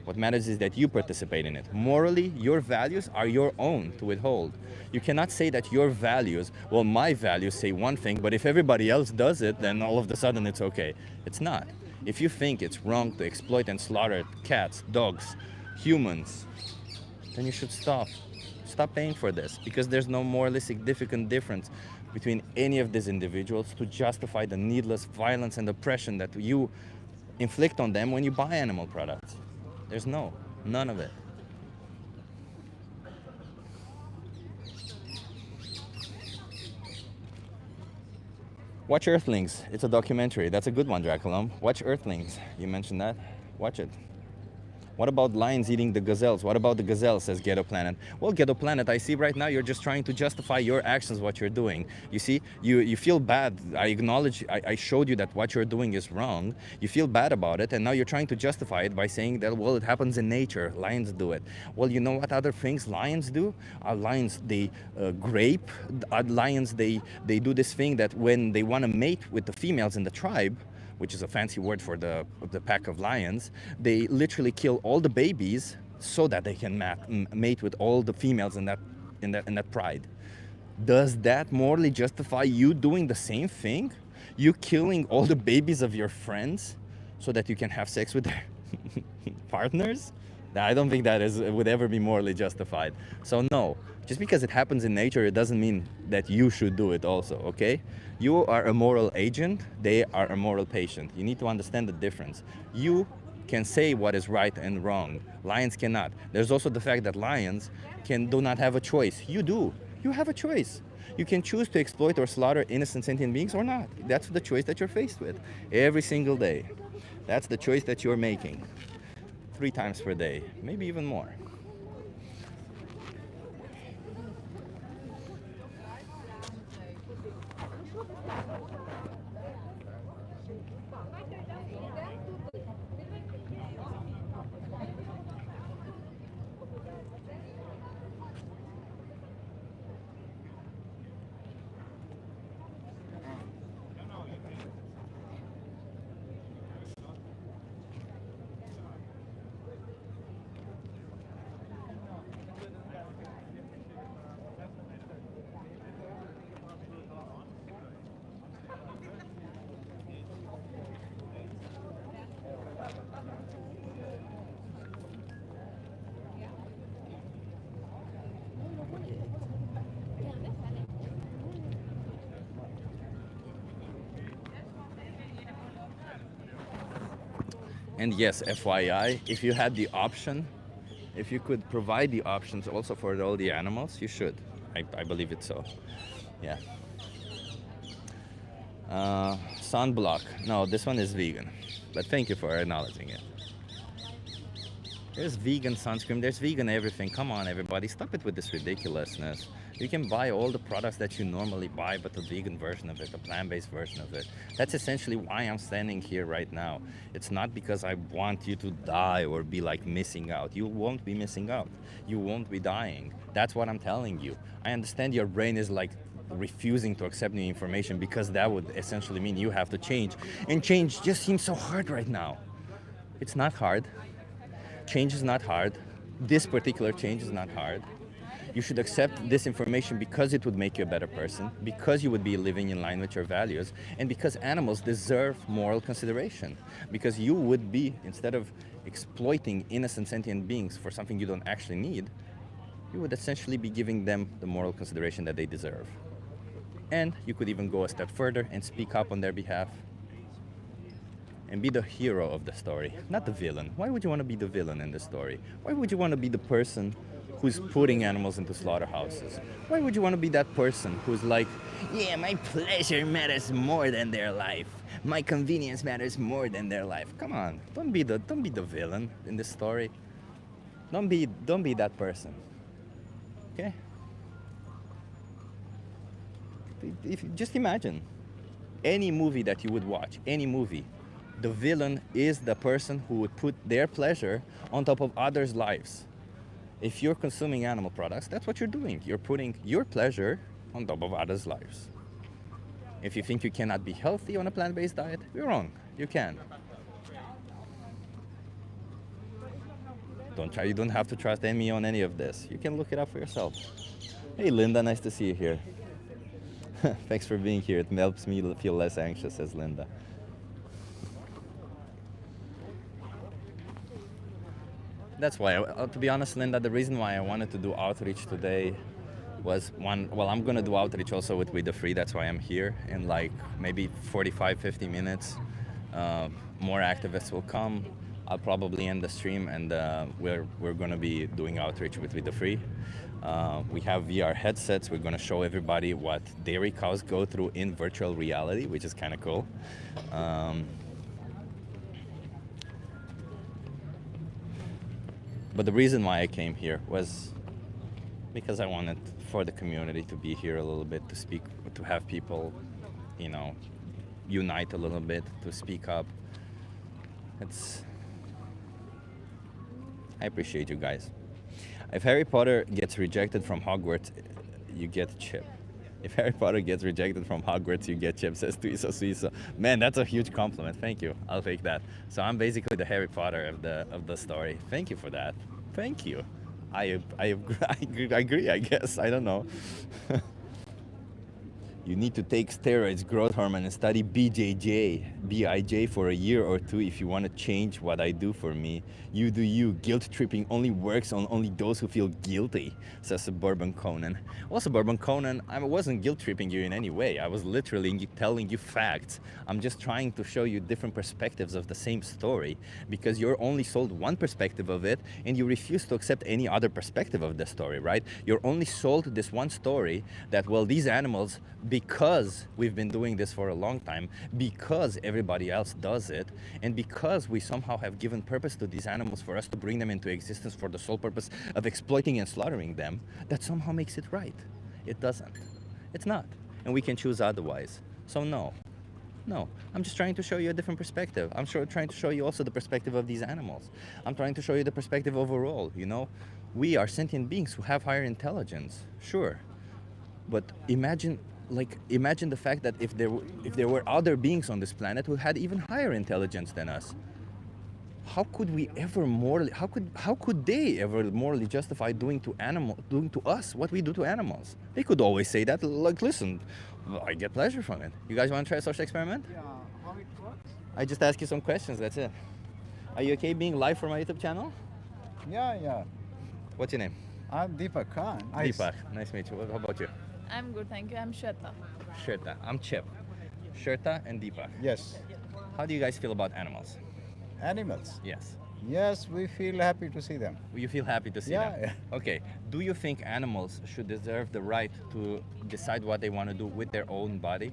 What matters is that you participate in it. Morally, your values are your own to withhold. You cannot say that your values, well, my values say one thing, but if everybody else does it, then all of a sudden it's okay. It's not. If you think it's wrong to exploit and slaughter cats, dogs, humans, then you should stop. Stop paying for this, because there's no morally significant difference between any of these individuals to justify the needless violence and oppression that you inflict on them when you buy animal products. There's none of it. Watch Earthlings. It's a documentary. That's a good one, Draculum. Watch Earthlings. You mentioned that. Watch it. What about lions eating the gazelles? What about the gazelles, says Ghetto Planet? Well, Ghetto Planet, I see right now you're just trying to justify your actions, what you're doing. You see, you feel bad. I acknowledge, I showed you that what you're doing is wrong. You feel bad about it, and now you're trying to justify it by saying that, well, it happens in nature. Lions do it. Well, you know what other things lions do? Lions, they grape. Lions, they do this thing that when they want to mate with the females in the tribe, which is a fancy word for the pack of lions, they literally kill all the babies so that they can mate with all the females in that pride. Does that morally justify you doing the same thing? You killing all the babies of your friends so that you can have sex with their partners? I don't think that would ever be morally justified. So no, just because it happens in nature, it doesn't mean that you should do it also, okay? You are a moral agent, they are a moral patient. You need to understand the difference. You can say what is right and wrong. Lions cannot. There's also the fact that lions do not have a choice. You do. You have a choice. You can choose to exploit or slaughter innocent sentient beings or not. That's the choice that you're faced with every single day. That's the choice that you're making. 3 times per day, maybe even more. And yes, FYI, if you had the option, if you could provide the options also for all the animals, you should. I believe it so. Yeah. Sunblock. No, this one is vegan. But thank you for acknowledging it. There's vegan sunscreen, there's vegan everything. Come on, everybody, stop it with this ridiculousness. You can buy all the products that you normally buy, but the vegan version of it, the plant-based version of it. That's essentially why I'm standing here right now. It's not because I want you to die or be like missing out. You won't be missing out. You won't be dying. That's what I'm telling you. I understand your brain is like refusing to accept new information because that would essentially mean you have to change. And change just seems so hard right now. It's not hard. Change is not hard. This particular change is not hard. You should accept this information because it would make you a better person, because you would be living in line with your values, and because animals deserve moral consideration. Because you would be, instead of exploiting innocent sentient beings for something you don't actually need, you would essentially be giving them the moral consideration that they deserve. And you could even go a step further and speak up on their behalf and be the hero of the story, not the villain. Why would you want to be the villain in the story? Why would you want to be the person who's putting animals into slaughterhouses? Why would you want to be that person who's like, yeah, my pleasure matters more than their life. My convenience matters more than their life. Come on, don't be the villain in this story. Don't be that person. Okay. If just imagine any movie that you would watch, any movie, the villain is the person who would put their pleasure on top of others' lives. If you're consuming animal products, that's what you're doing. You're putting your pleasure on top of others' lives. If you think you cannot be healthy on a plant-based diet, you're wrong. You can. Don't try. You don't have to trust me on any of this. You can look it up for yourself. Hey, Linda, nice to see you here. Thanks for being here. It helps me feel less anxious, says Linda. That's why, to be honest, Linda, the reason why I wanted to do outreach today was one, well, I'm going to do outreach also with We the Free. That's why I'm here. In like maybe 45, 50 minutes, more activists will come. I'll probably end the stream, and we're going to be doing outreach with We the Free. We have VR headsets. We're going to show everybody what dairy cows go through in virtual reality, which is kind of cool. But the reason why I came here was because I wanted for the community to be here a little bit, to speak, to have people, you know, unite a little bit, to speak up. I appreciate you guys. If Harry Potter gets rejected from Hogwarts, you get Chip. If Harry Potter gets rejected from Hogwarts, you get Chip, says Tuiso Suiso. Man, that's a huge compliment. Thank you. I'll take that. So I'm basically the Harry Potter of the story. Thank you for that. Thank you. I agree, I guess. I don't know. You need to take steroids, growth hormone, and study BIJ for a year or two if you want to change what I do for me. You do you. Guilt tripping only works on only those who feel guilty, says Suburban Conan. Well, Suburban Conan, I wasn't guilt tripping you in any way. I was literally telling you facts. I'm just trying to show you different perspectives of the same story, because you're only sold one perspective of it and you refuse to accept any other perspective of the story, right? You're only sold this one story that, well, these animals, because we've been doing this for a long time, because everybody else does it, and because we somehow have given purpose to these animals for us to bring them into existence for the sole purpose of exploiting and slaughtering them, that somehow makes it right. It doesn't. It's not. And we can choose otherwise. So no. No, I'm just trying to show you a different perspective. I'm trying to show you also the perspective of these animals. I'm trying to show you the perspective overall, you know? We are sentient beings who have higher intelligence, sure. But imagine the fact that if there were other beings on this planet who had even higher intelligence than us, how could they ever morally justify doing to us what we do to animals? They could always say that, like, listen, I get pleasure from it. You guys want to try a social experiment? Yeah, how it works? I just ask you some questions, that's it. Are you okay being live for my YouTube channel? Yeah. What's your name? I'm Deepak Khan. Deepak, nice to meet you. How about you? I'm good, thank you. I'm Sherta. Sherta, I'm Chip. Sherta and Deepak. Yes. How do you guys feel about animals? Animals? Yes. Yes, we feel happy to see them. You feel happy to see them? Yeah. Okay. Do you think animals should deserve the right to decide what they want to do with their own body?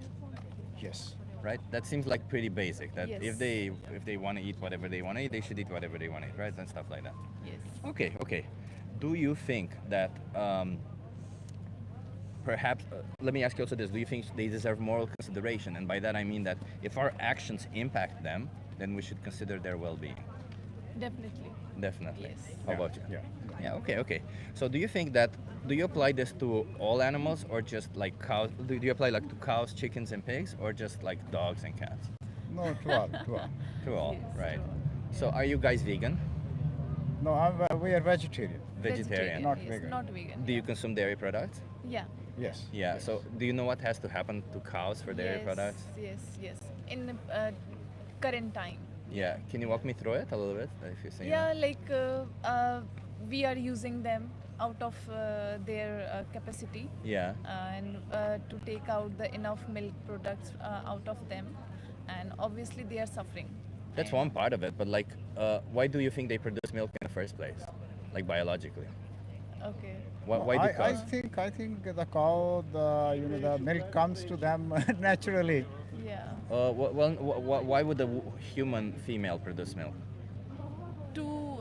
Yes. Right? That seems like pretty basic. That Yes. if they want to eat whatever they want to eat, they should eat whatever they want to eat, right? And stuff like that. Yes. Okay. Do you think that perhaps, let me ask you also this, do you think they deserve moral consideration? And by that I mean that if our actions impact them, then we should consider their well-being. Definitely. Definitely. Yes. How about you? Yeah. Okay. So do you apply this to all animals, or just like cows? Do you apply like to cows, chickens, and pigs, or just like dogs and cats? No, to all. To all, Yes. right. So are you guys vegan? No, we are vegetarian. Vegetarian. Not yes, vegan. Not vegan. Do you consume dairy products? Yeah. Yes. Yeah. So do you know what has to happen to cows for dairy Yes, products? Yes. In current time. Yeah. Can you walk me through it a little bit? If you say Yeah, like we are using them out of their capacity. Yeah. And to take out the enough milk products out of them, and obviously they are suffering. That's one part of it, but like, why do you think they produce milk in the first place, like biologically? Okay. Why do I cows? think the cow, the milk comes to them naturally. Yeah. Why would the human female produce milk? to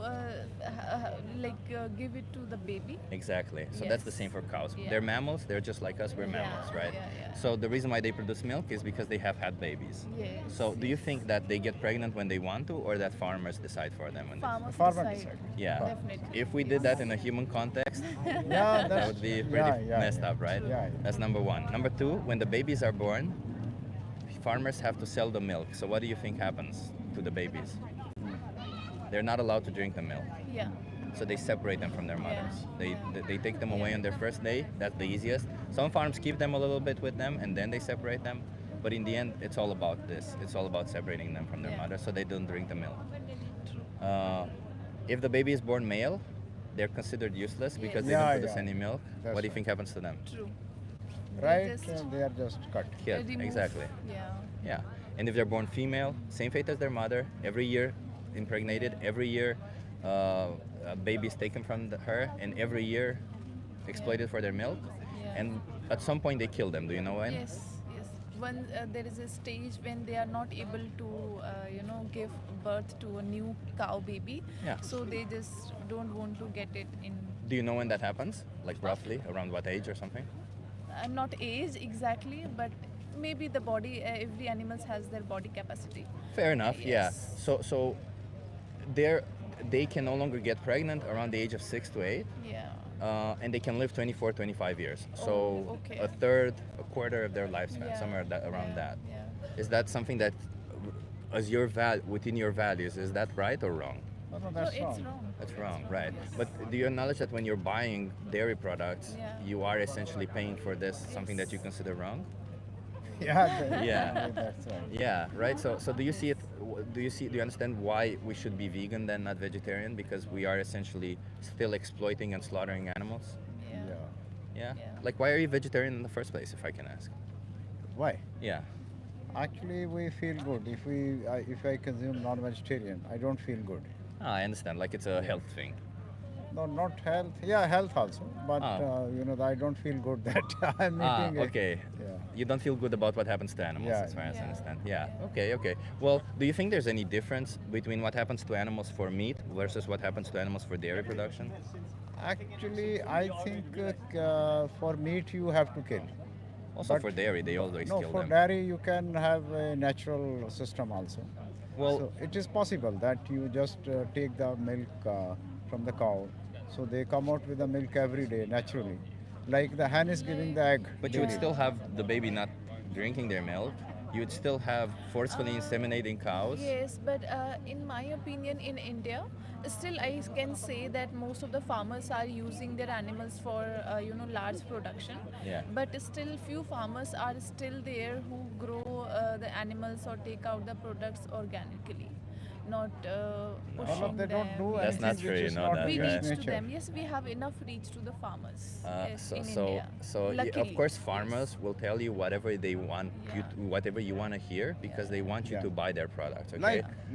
give it to the baby. Exactly. So that's the Yes. same for cows. Yeah. They're mammals. They're just like us. We're Yeah, mammals, right? yeah. So the reason why they produce milk is because they have had babies. Yes. So do you think that they get pregnant when they want to, or that farmers decide for them when Farmers Farmer decide. decide. Yeah. Definitely. If we did that in a human context, Yeah, that would be pretty messed up, right? Yeah, yeah. That's number one. Number two, when the babies are born, farmers have to sell the milk. So what do you think happens to the babies? They're not allowed to drink the milk. Yeah. So they separate them from their mothers. Yeah. They take them away on their first day. That's the easiest. Some farms keep them a little bit with them and then they separate them. But in the end, it's all about this. It's all about separating them from their Yeah. mother so they don't drink the milk. If the baby is born male, they're considered useless because they Yeah, don't produce yeah. any milk. That's What do you right. think happens to them? True. Right? Just- They are just cut. Killed. Remove- Exactly. Yeah. Yeah. And if they're born female, same fate as their mother. Every year impregnated. Every year a baby is taken from her, and every year exploited for their milk. Yeah. And at some point they kill them. Do you know when? Yes, yes. When there is a stage when they are not able to, give birth to a new cow baby, Yeah. so they just don't want to get it in. Do you know when that happens? Like roughly around what age or something? Not age exactly, but maybe the body. Every animal has their body capacity. Fair enough. Yes. Yeah. So they can no longer get pregnant around the age of 6 to 8. Yeah. And they can live 24, 25 years. So Oh, okay. a third, a quarter of their lifespan, Yeah, somewhere around yeah, that. yeah. Is that something that, as your within your values, is that right or wrong? No, No, that's it's wrong. wrong. That's wrong, right? But do you acknowledge that when you're buying dairy products, Yeah. you are essentially paying for this, something that you consider wrong? Yeah, Yeah. that's right. Yeah, right. So do you see it? Do you understand why we should be vegan then, not vegetarian? Because we are essentially still exploiting and slaughtering animals. Yeah. Yeah. Yeah. Yeah. Like, why are you vegetarian in the first place, if I can ask? Why? Yeah. Actually, we feel good. If I consume non-vegetarian, I don't feel good. Ah, I understand. Like it's a health thing. No, not health. Yeah, health also. But Ah. I don't feel good that I'm eating it. Okay. Yeah. You don't feel good about what happens to animals, Yeah. as far as I Yeah. understand. Yeah. Okay. Well, do you think there's any difference between what happens to animals for meat versus what happens to animals for dairy production? Actually, I think for meat you have to kill. Also But- for dairy, they always No, kill for them. dairy you can have a natural system also. Well, So it is possible that you just take the milk from the cow. So they come out with the milk every day naturally. Like the hen is giving the egg. but you would daily. still have the baby not drinking their milk. You would still have forcefully inseminating cows. Yes, but in my opinion, in India, still I can say that most of the farmers are using their animals for large production. Yeah. But still, few farmers are still there who grow the animals or take out the products organically, not pushing All of they don't do That's anything not which true, you is know not that, we in right? reach to nature. them. Yes, we have enough reach to the farmers. Yes, in India. Of Luckily. course, farmers will tell you whatever they want you, Yeah. to, whatever you want to hear, because they want you Yeah. to buy their products. Okay.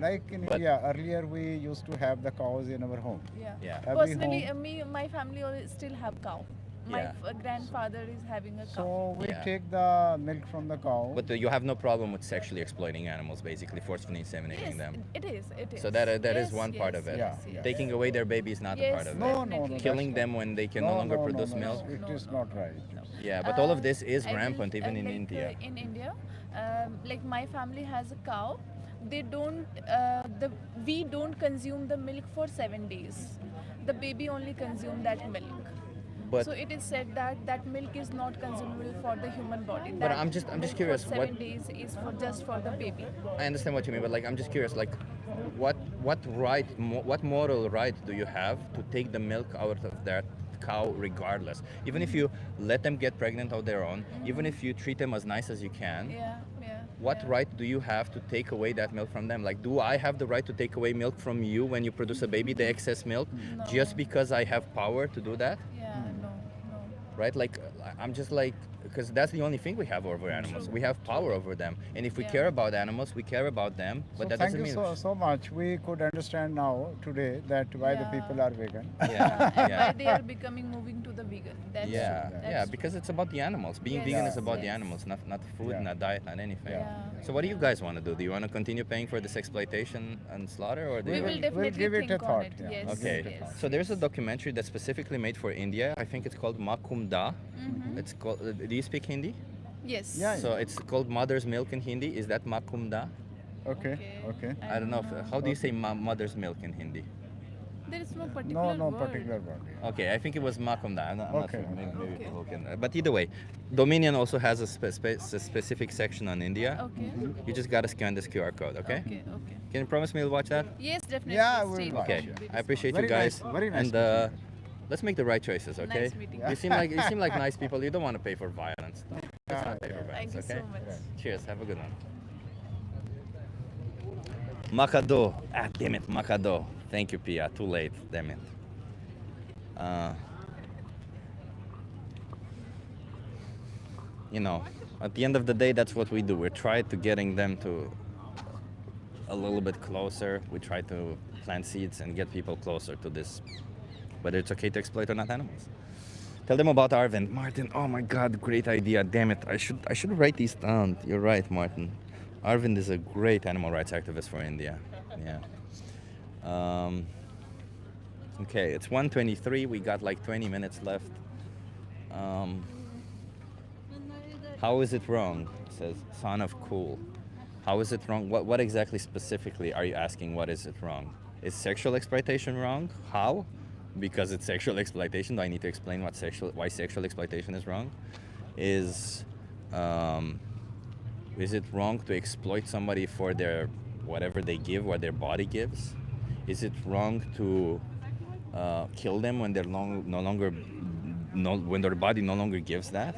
Like in But- India, earlier we used to have the cows in our home. Yeah. Yeah. Every Personally, home. my family still have cow. My Yeah. grandfather is having a cow. So we Yeah. take the milk from the cow. But you have no problem with sexually exploiting animals, basically forcefully inseminating Yes, them. it is. It is. So that is Yes, one part of it. Yeah, yeah. Taking away their baby is not a Yes, part of No, it. no, no. Definitely. Killing that's them when they can not- no longer no, produce no, milk. It No, is no. not right. Yeah, but all of this is I will- rampant even in like, India. In India, like my family has a cow. They don't. We don't consume the milk for 7 days. The baby only consume that milk. But So it is said that milk is not consumable for the human body. But That I'm just milk curious, For what- 7 days is for just for the baby. I understand what you mean, but like I'm just curious, like what what moral right do you have to take the milk out of that cow regardless? Even if you let them get pregnant on their own, even if you treat them as nice as you can, Yeah. what right do you have to take away that milk from them? Like, do I have the right to take away milk from you when you produce a baby, the excess milk, just because I have power to do that? Yeah. No. Right? Like, I'm just like, because that's the only thing we have over animals. We have power over them, and if we Yeah. care about animals, we care about them. But So that thank doesn't you mean so much. We could understand now today that why the Yeah. people are vegan. yeah, And yeah. why they are becoming moving to the vegan. That's Yeah, true. yeah, That's because it's about the animals. Being Yes, vegan is about the yes. animals, not food, Yeah. not diet, not anything. Yeah. So what do you guys want to do? Do you want to continue paying for this exploitation and slaughter, or do We you? will We'll definitely give it a think on thought, it. yeah. Yes. Okay, Yes. so there's a documentary that's specifically made for India. I think it's called Makumda. Mhm. It's called. Do you speak Hindi? Yes. Yeah. So it's called mother's milk in Hindi. Is that Makumda? Okay, okay. I don't know. How do you say mother's milk in Hindi? There is no particular No word. particular word. Okay, I think it was Makumda. I'm not Okay. sure. Maybe Okay. people can. But either way, Dominion also has a specific section on India. Okay. You just gotta scan this QR code, okay? Okay. Okay. Can you promise me you'll watch that? Yes, definitely. Yeah, we'll Stay watch. Okay. tuned. I appreciate Very you guys. nice, very nice And meeting let's make the right choices, okay? Nice meeting you. You seem like nice people. You don't want to pay for violence. Let's not pay for Thank violence, you okay? so much. Cheers. Have a good one. Macado. Ah, damn it, Macado. Thank you, Pia. Too late. Damn it. You know, at the end of the day, that's what we do. We try to getting them to a little bit closer. We try to plant seeds and get people closer to this, whether it's okay to exploit or not animals. Tell them about Arvind. Martin, oh my God, great idea. Damn it, I should write these down. You're right, Martin. Arvind is a great animal rights activist for India. Yeah. Okay, it's 1:23. We got like 20 minutes left. How is it wrong? Says son of cool. How is it wrong? What exactly specifically are you asking? What is it wrong? Is sexual exploitation wrong? How? Because it's sexual exploitation. Do I need to explain why sexual exploitation is wrong? Is it wrong to exploit somebody for their whatever they give, what their body gives? Is it wrong to kill them when they're when their body no longer gives that?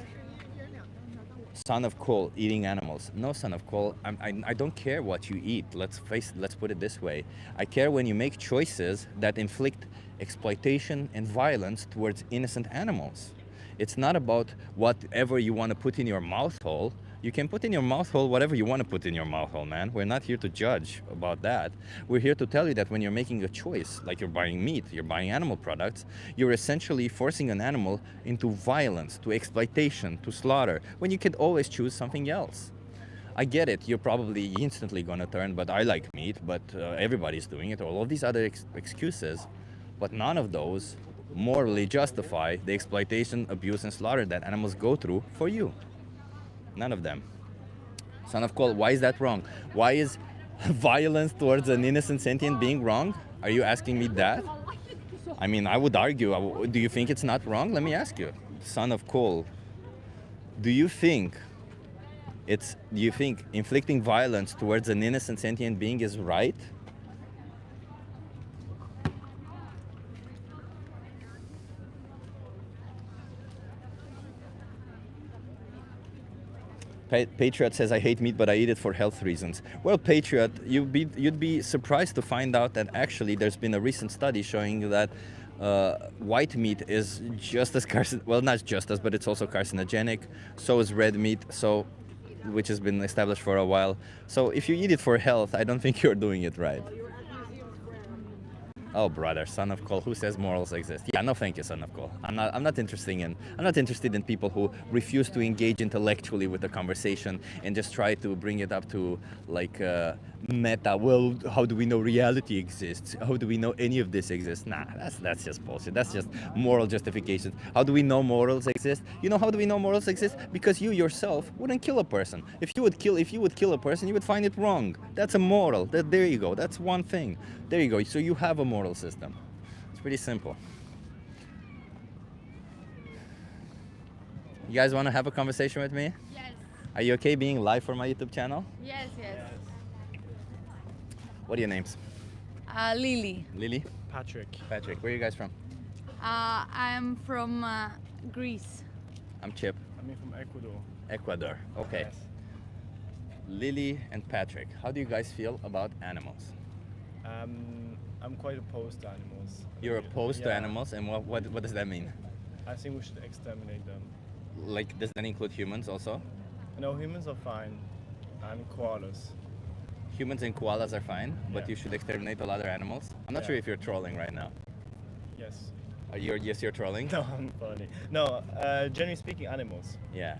Son of coal, eating animals. No, son of coal, I don't care what you eat. Let's put it this way. I care when you make choices that inflict exploitation and violence towards innocent animals. It's not about whatever you want to put in your mouth hole. You can put in your mouth hole whatever you want to put in your mouth hole, man. We're not here to judge about that. We're here to tell you that when you're making a choice, like you're buying meat, you're buying animal products, you're essentially forcing an animal into violence, to exploitation, to slaughter, when you could always choose something else. I get it, you're probably instantly gonna turn, but I like meat, but everybody's doing it, all of these other excuses, but none of those morally justify the exploitation, abuse, and slaughter that animals go through for you. None of them. Son of coal, why is that wrong? Why is violence towards an innocent sentient being wrong? Are you asking me that? I mean, I would argue, do you think it's not wrong? Let me ask you. Son of coal, do you think inflicting violence towards an innocent sentient being is right? Patriot says, I hate meat, but I eat it for health reasons. Well, Patriot, you'd be surprised to find out that actually there's been a recent study showing that white meat is just as not just as, but it's also carcinogenic. So is red meat, which has been established for a while. So if you eat it for health, I don't think you're doing it right. Oh, brother, son of coal. Who says morals exist? Yeah, no, thank you, son of coal. I'm not interested in people who refuse to engage intellectually with the conversation and just try to bring it up to like meta. Well, how do we know reality exists? How do we know any of this exists? Nah, that's just bullshit. That's just moral justification. How do we know morals exist? You know how do we know morals exist? Because you yourself wouldn't kill a person. If you would kill a person, you would find it wrong. That's a moral. There you go. That's one thing. There you go. So you have a moral system. It's pretty simple. You guys want to have a conversation with me? Yes. Are you okay being live for my YouTube channel? Yes, yes. What are your names? Lily. Lily? Patrick. Patrick. Where are you guys from? I'm from Greece. I'm Chip. I'm from Ecuador. Ecuador. Okay. Yes. Lily and Patrick, how do you guys feel about animals? I'm quite opposed to animals. You're opposed to Yeah. animals, and what does that mean? I think we should exterminate them. like, does that include humans also? No, humans are fine. And koalas. Humans and koalas are fine, but Yeah. you should exterminate all other animals. I'm not Yeah. sure if you're trolling right now. Yes. You're trolling? No, I'm funny. No, generally speaking, animals. Yeah.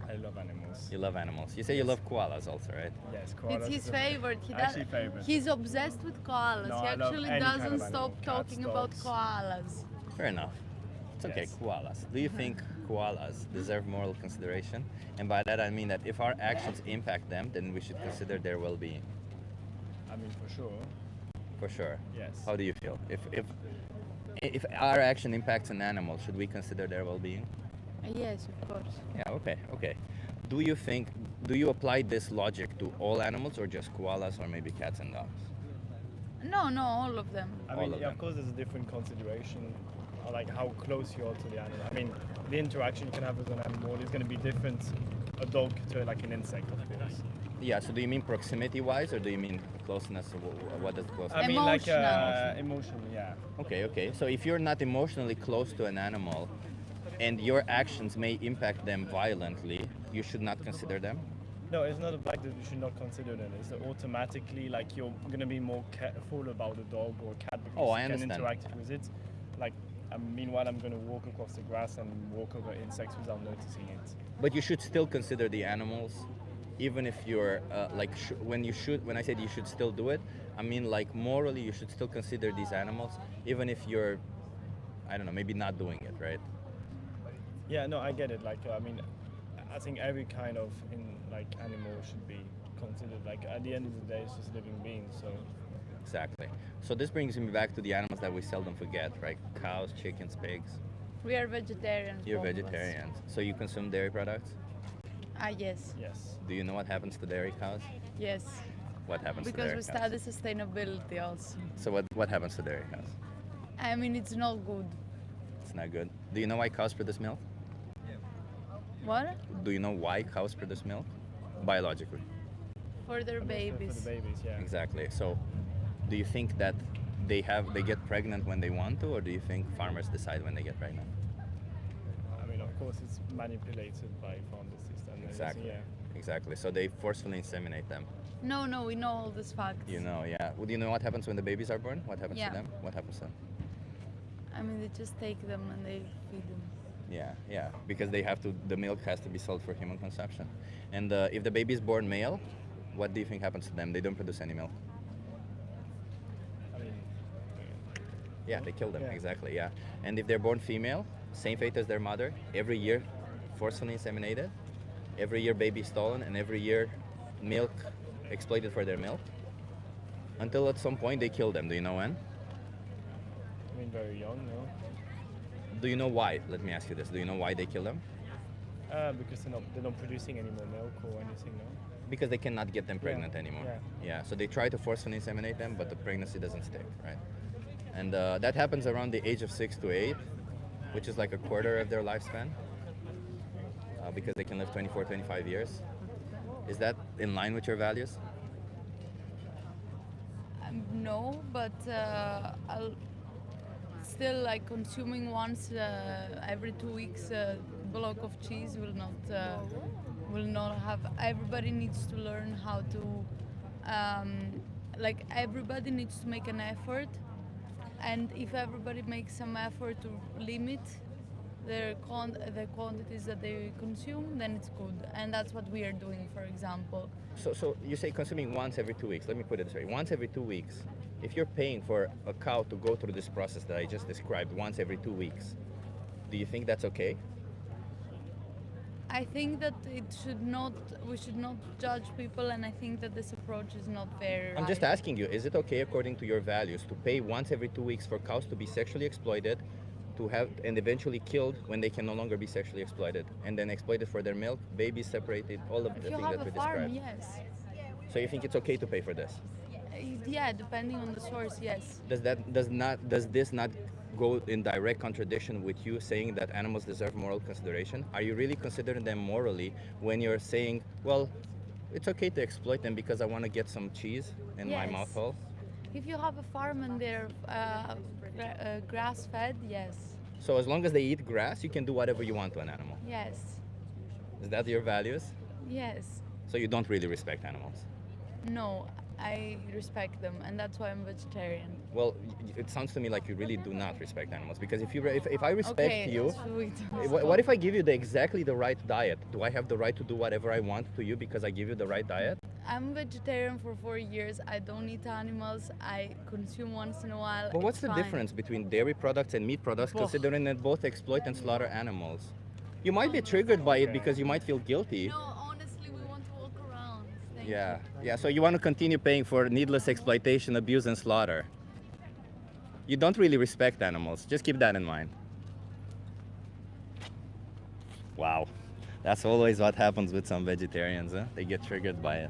I love animals. You love animals. You say you Yes. love koalas also, right? Yes, koalas. It's his is a- favorite. Actually favorite. He's obsessed with koalas. No, he I love actually any kind doesn't of stop animal. talking Cats, about dogs. koalas. Fair enough. It's okay, Yes. koalas. Do you think koalas deserve moral consideration? And by that I mean that if our actions impact them, then we should consider their well-being. I mean, for sure. For sure. Yes. How do you feel? If our action impacts an animal, should we consider their well-being? Yes, of course. Yeah, okay. Do you apply this logic to all animals or just koalas or maybe cats and dogs? No, all of them. I All mean, of yeah, them. of course, there's a different consideration, like how close you are to the animal. I mean, the interaction you can have with an animal is going to be different. A dog to like an insect, of course. Yeah, so do you mean proximity-wise or do you mean closeness? What does closeness I mean, like Emotional. emotion, yeah. Okay. So if you're not emotionally close to an animal and your actions may impact them violently, you should not consider them? No, it's not a fact that you should not consider them. It's that automatically like you're gonna be more careful about a dog or a cat because Oh, I you can understand. interact with it. Like, meanwhile, I'm gonna walk across the grass and walk over insects without noticing it. But you should still consider the animals, even if you're when I said you should still do it, I mean like morally you should still consider these animals, even if you're, I don't know, maybe not doing it, right? Yeah, no, I get it. Like, I mean, I think every kind of animal should be considered. Like, at the end of the day, it's just living beings. So Exactly. So this brings me back to the animals that we seldom forget, right? Cows, chickens, pigs. We are vegetarians. You're both of us. vegetarians, so you consume dairy products. Yes. yes. Do you know what happens to dairy cows? Yes. What happens to Because dairy we cows? study sustainability also. So what happens to dairy cows? I mean, it's not good. It's not good. Do you know why cows produce milk? What? Do you know why cows produce milk? Biologically. For their For babies. the babies, yeah. Exactly. So, do you think that they get pregnant when they want to, or do you think farmers decide when they get pregnant? I mean, of course, it's manipulated by pharmacists and Exactly. Yeah. Exactly. So they forcefully inseminate them. No, we know all these facts. You know, yeah. Well, do you know what happens when the babies are born? What happens Yeah. to them? What happens to them? I mean, they just take them and they feed them. Yeah. Because the milk has to be sold for human consumption. And if the baby is born male, what do you think happens to them? They don't produce any milk. I mean, Yeah, they kill them, Yeah. exactly, yeah. And if they're born female, same fate as their mother, every year forcefully inseminated, every year baby stolen, and every year milk exploited for their milk, until at some point they kill them. Do you know when? I mean, very young, no? Do you know why? Let me ask you this. Do you know why they kill them? Because they're not producing any more milk or anything, no? Because they cannot get them pregnant Yeah, anymore. yeah. So they try to forcefully inseminate them, but the pregnancy doesn't stick, right? And that happens around the age of 6 to 8, which is like a quarter of their lifespan, because they can live 24, 25 years. Is that in line with your values? No, but I'll still like consuming once every 2 weeks a block of cheese will not have. Everybody needs to learn how to everybody needs to make an effort, and if everybody makes some effort to limit the quantities that they consume, then it's good, and that's what we are doing, for example. So you say consuming once every 2 weeks. Let me put it this way. Once every 2 weeks, if you're paying for a cow to go through this process that I just described once every 2 weeks, do you think that's okay? I think that we should not judge people, and I think that this approach is not fair. I'm just asking you, is it okay according to your values to pay once every 2 weeks for cows to be sexually exploited, to have and eventually killed when they can no longer be sexually exploited, and then exploited for their milk, babies separated, all of the If you things have that we a farm, described? yes. So you think it's okay to pay for this? Yeah, depending on the source, yes. Does this not go in direct contradiction with you saying that animals deserve moral consideration? Are you really considering them morally when you're saying, well, it's okay to exploit them because I want to get some cheese in my Yes. mouth hole? If you have a farm and they're grass-fed, yes. So as long as they eat grass, you can do whatever you want to an animal. Yes. Is that your values? Yes. So you don't really respect animals? No, I respect them, and that's why I'm vegetarian. Well, it sounds to me like you really do not respect animals, because if I respect Okay, you, sweet. what if I give you exactly the right diet? Do I have the right to do whatever I want to you because I give you the right diet? I'm vegetarian for 4 years. I don't eat animals. I consume once in a while. But what's It's the fine. difference between dairy products and meat products, Boh. considering that both exploit and slaughter animals? You might be triggered by it because you might feel guilty. No, honestly, we want to walk around. Thank Yeah, you. yeah. So you want to continue paying for needless exploitation, abuse, and slaughter. You don't really respect animals. Just keep that in mind. Wow, that's always what happens with some vegetarians, huh? They get triggered by it.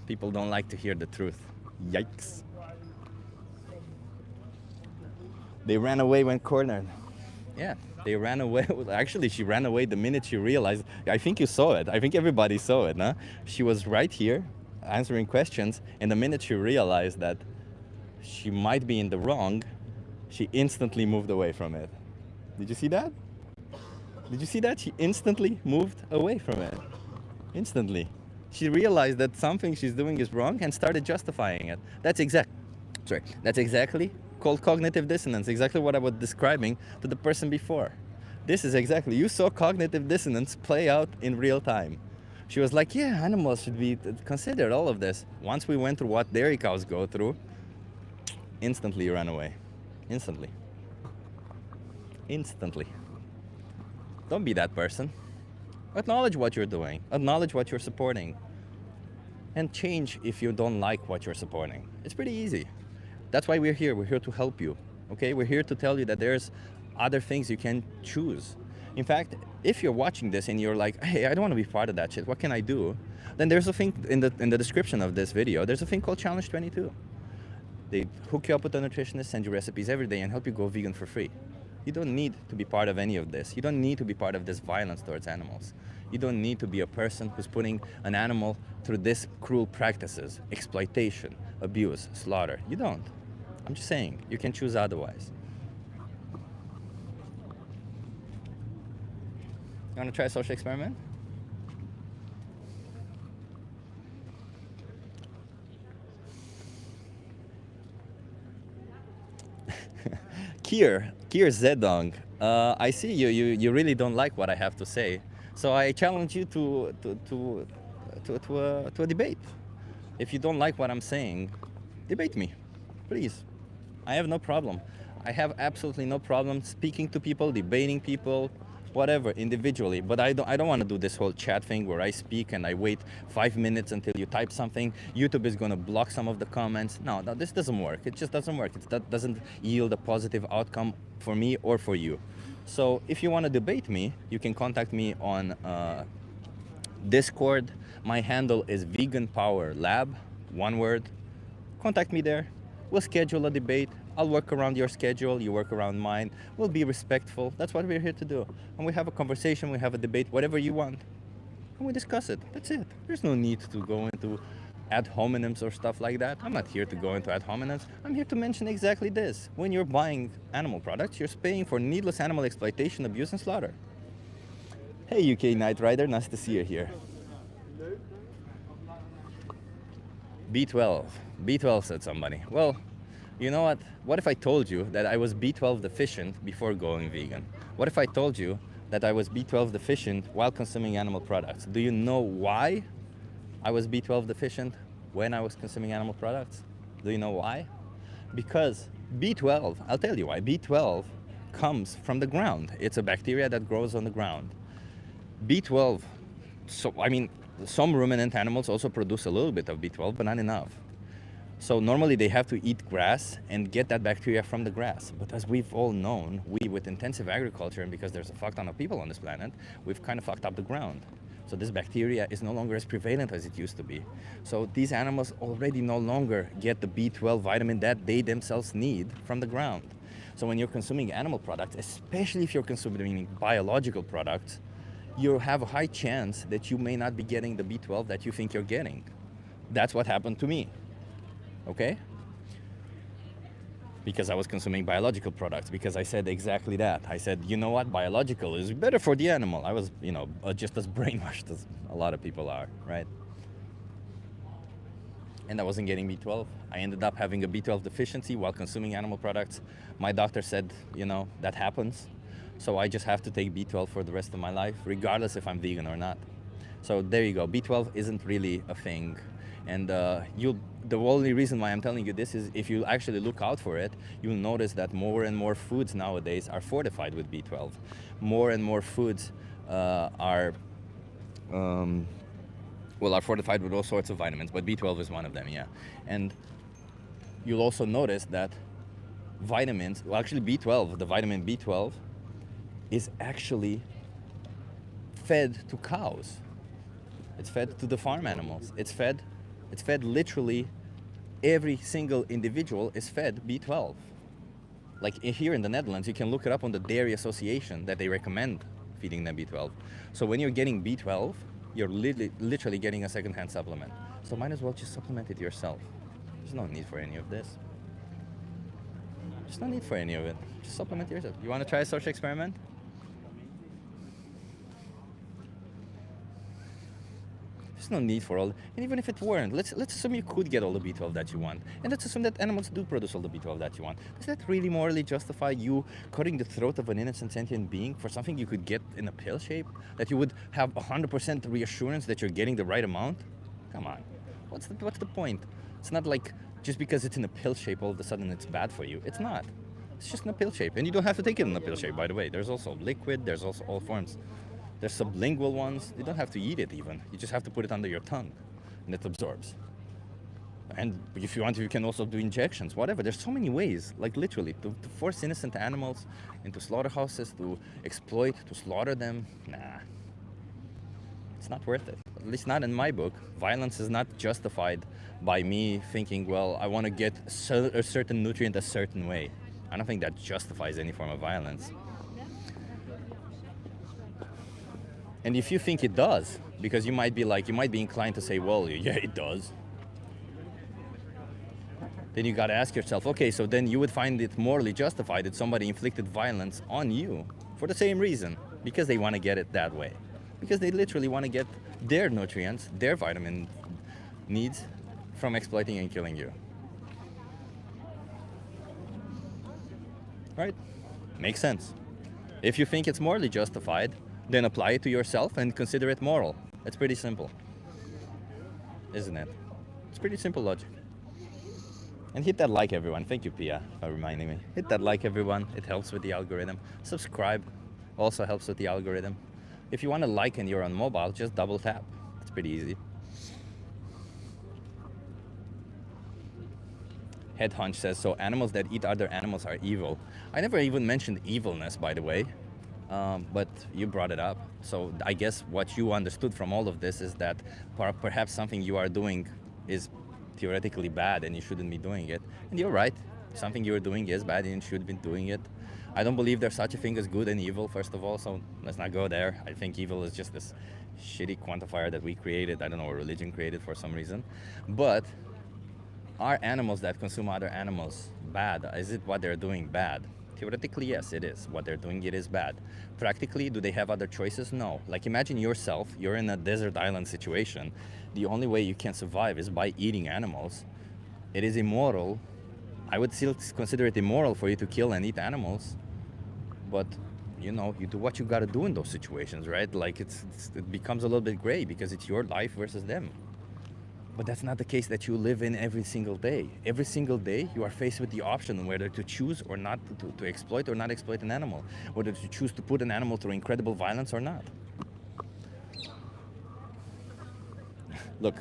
People don't like to hear the truth. Yikes. They ran away when cornered. Yeah, they ran away. Actually, she ran away the minute she realized. I think you saw it. I think everybody saw it, huh? She was right here answering questions, and the minute she realized that she might be in the wrong, she instantly moved away from it. Did you see that? Did you see that? She instantly moved away from it. Instantly. She realized that something she's doing is wrong and started justifying it. That's exactly called cognitive dissonance, exactly what I was describing to the person before. This is exactly, you saw cognitive dissonance play out in real time. She was like, yeah, animals should be considered, all of this. Once we went through what dairy cows go through, instantly you ran away. Instantly. Instantly. Don't be that person. Acknowledge what you're doing. Acknowledge what you're supporting. And change if you don't like what you're supporting. It's pretty easy. That's why we're here. We're here to help you. Okay? We're here to tell you that there's other things you can choose. In fact, if you're watching this and you're like, hey, I don't want to be part of that shit, what can I do? Then there's a thing in the description of this video, there's a thing called Challenge 22. They hook you up with a nutritionist, send you recipes every day, and help you go vegan for free. You don't need to be part of any of this. You don't need to be part of this violence towards animals. You don't need to be a person who's putting an animal through this cruel practices, exploitation, abuse, slaughter. You don't. I'm just saying, you can choose otherwise. You want to try a social experiment? Kier Zedong, I see you really don't like what I have to say, so I challenge you to a debate. If you don't like what I'm saying, debate me, please. I have no problem. I have absolutely no problem speaking to people, debating people, whatever, individually. But I don't want to do this whole chat thing where I speak and I wait 5 minutes until you type something. YouTube is going to block some of the comments. No, this doesn't work. It just doesn't work. That doesn't yield a positive outcome for me or for you. So if you want to debate me, you can contact me on Discord. My handle is Vegan Power Lab, one word. Contact me there. We'll schedule a debate. I'll work around your schedule, you work around mine. We'll be respectful. That's what we're here to do. And we have a conversation, we have a debate, whatever you want. And we discuss it. That's it. There's no need to go into ad hominems or stuff like that. I'm not here to go into ad hominems. I'm here to mention exactly this. When you're buying animal products, you're paying for needless animal exploitation, abuse, and slaughter. Hey, UK Night Rider, nice to see you here. B12. B12, said somebody. Well, you know what? What if I told you that I was B12 deficient before going vegan? What if I told you that I was B12 deficient while consuming animal products? Do you know why I was B12 deficient when I was consuming animal products? Do you know why? Because B12, I'll tell you why. B12 comes from the ground. It's a bacteria that grows on the ground. B12, some ruminant animals also produce a little bit of B12, but not enough. So normally they have to eat grass and get that bacteria from the grass. But as we've all known, we with intensive agriculture, and because there's a fuck ton of people on this planet, we've kind of fucked up the ground. So this bacteria is no longer as prevalent as it used to be. So these animals already no longer get the B12 vitamin that they themselves need from the ground. So when you're consuming animal products, especially if you're consuming biological products, you have a high chance that you may not be getting the B12 that you think you're getting. That's what happened to me. Okay? because I was consuming biological products, because I said exactly that. I said, you know what, biological is better for the animal. I was, just as brainwashed as a lot of people are, right? And I wasn't getting B12. I ended up having a B12 deficiency while consuming animal products. My doctor said, that happens. So I just have to take B12 for the rest of my life, regardless if I'm vegan or not. So there you go. B12 isn't really a thing. And the only reason why I'm telling you this is if you actually look out for it, you'll notice that more and more foods nowadays are fortified with B12. More and more foods are fortified with all sorts of vitamins, but B12 is one of them, yeah. And you'll also notice that vitamins, actually B12, the vitamin B12, is actually fed to cows. It's fed to the farm animals. It's fed literally, every single individual is fed B12. Like here in the Netherlands, you can look it up on the Dairy Association that they recommend feeding them B12. So when you're getting B12, you're literally getting a second-hand supplement. So might as well just supplement it yourself. There's no need for any of this. There's no need for any of it. Just supplement yourself. You want to try a social experiment? There's no need for all, and even if it weren't, let's assume you could get all the B12 that you want, and let's assume that animals do produce all the B12 that you want. Does that really morally justify you cutting the throat of an innocent sentient being for something you could get in a pill shape? That you would have 100% reassurance that you're getting the right amount? Come on, what's the point? It's not like just because it's in a pill shape all of a sudden it's bad for you. It's not. It's just in a pill shape, and you don't have to take it in a pill shape, by the way. There's also liquid, there's also all forms. There's sublingual ones. You don't have to eat it even. You just have to put it under your tongue and it absorbs. And if you want to, you can also do injections, whatever. There's so many ways, like literally, to force innocent animals into slaughterhouses, to exploit, to slaughter them. Nah. It's not worth it. At least not in my book. Violence is not justified by me thinking, well, I want to get a certain nutrient a certain way. I don't think that justifies any form of violence. And if you think it does, because you might be inclined to say, well, yeah, it does. Then you gotta ask yourself, okay, so then you would find it morally justified that somebody inflicted violence on you for the same reason, because they wanna get it that way. Because they literally wanna get their nutrients, their vitamin needs from exploiting and killing you. Right? Makes sense. If you think it's morally justified, then apply it to yourself and consider it moral. It's pretty simple, isn't it? It's pretty simple logic. And hit that like, everyone. Thank you, Pia, for reminding me. Hit that like, everyone. It helps with the algorithm. Subscribe also helps with the algorithm. If you want to like and you're on mobile, just double tap. It's pretty easy. Head Hunch says, so animals that eat other animals are evil. I never even mentioned evilness, by the way. But you brought it up. So I guess what you understood from all of this is that perhaps something you are doing is theoretically bad and you shouldn't be doing it. And you're right. Something you're doing is bad and you should be doing it. I don't believe there's such a thing as good and evil, first of all, so let's not go there. I think evil is just this shitty quantifier that we created. I don't know, what religion created for some reason. But are animals that consume other animals bad? Is it what they're doing bad? Theoretically, yes, it is. What they're doing, it is bad. Practically, do they have other choices? No. Like, imagine yourself, you're in a desert island situation. The only way you can survive is by eating animals. It is immoral. I would still consider it immoral for you to kill and eat animals. But, you do what you gotta do in those situations, right? Like, it becomes a little bit gray because it's your life versus them. But that's not the case that you live in every single day. Every single day, you are faced with the option whether to choose or not to exploit or not exploit an animal. Whether to choose to put an animal through incredible violence or not. Look,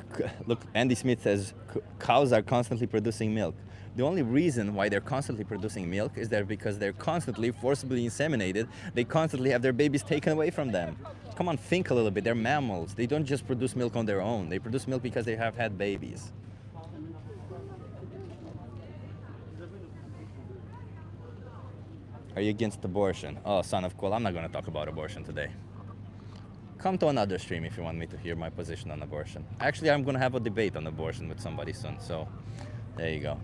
Andy Smith says, cows are constantly producing milk. The only reason why they're constantly producing milk is that because they're constantly forcibly inseminated, they constantly have their babies taken away from them. Come on, think a little bit. They're mammals. They don't just produce milk on their own. They produce milk because they have had babies. Are you against abortion? Oh, son of cool. I'm not going to talk about abortion today. Come to another stream if you want me to hear my position on abortion. Actually, I'm going to have a debate on abortion with somebody soon, so there you go.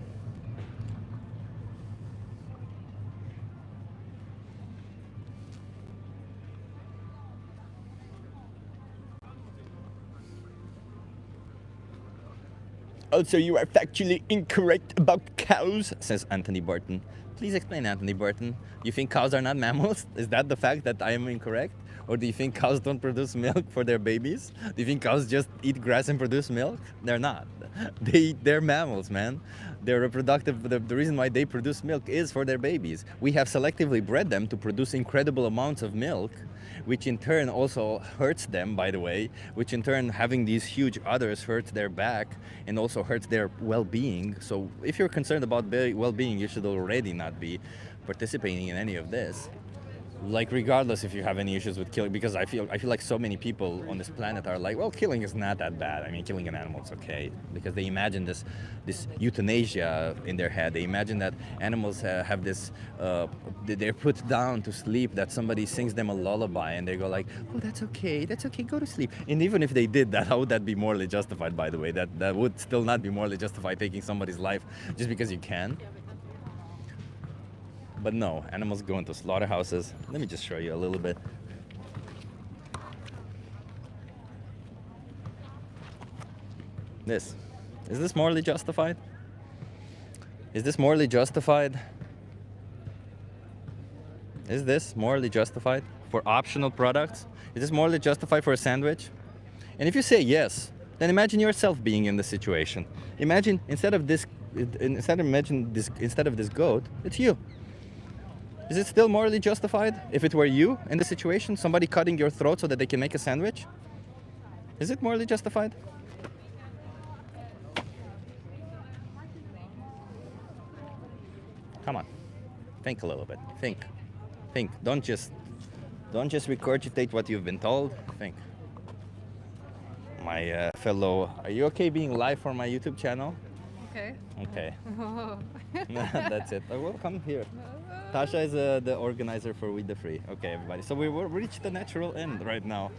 Also, you are factually incorrect about cows, says Anthony Burton. Please explain, Anthony Burton. You think cows are not mammals? Is that the fact that I am incorrect? Or do you think cows don't produce milk for their babies? Do you think cows just eat grass and produce milk? They're not. They're mammals, man. They're reproductive. The reason why they produce milk is for their babies. We have selectively bred them to produce incredible amounts of milk, which in turn also hurts them, by the way, which in turn having these huge udders hurts their back and also hurts their well-being. So if you're concerned about well-being, you should already not be participating in any of this. Like, regardless if you have any issues with killing, because I feel like so many people on this planet are like, well, killing is not that bad. I mean, killing an animal is okay, because they imagine this euthanasia in their head. They imagine that animals have this, they're put down to sleep, that somebody sings them a lullaby, and they go like, oh, that's okay, go to sleep. And even if they did that, how would that be morally justified, by the way? That would still not be morally justified, taking somebody's life just because you can. But no, animals go into slaughterhouses. Let me just show you a little bit. Is this morally justified? Is this morally justified? Is this morally justified for optional products? Is this morally justified for a sandwich? And if you say yes, then imagine yourself being in the situation. Imagine instead of this goat, it's you. Is it still morally justified if it were you in the situation, somebody cutting your throat so that they can make a sandwich? Is it morally justified? Come on, think a little bit. Think. Don't just regurgitate what you've been told. Think. My fellow, are you okay being live for my YouTube channel? Okay. Okay. That's it. Well, come here. Tasha is the organizer for We the Free. Okay, everybody. So we will reach the natural end right now.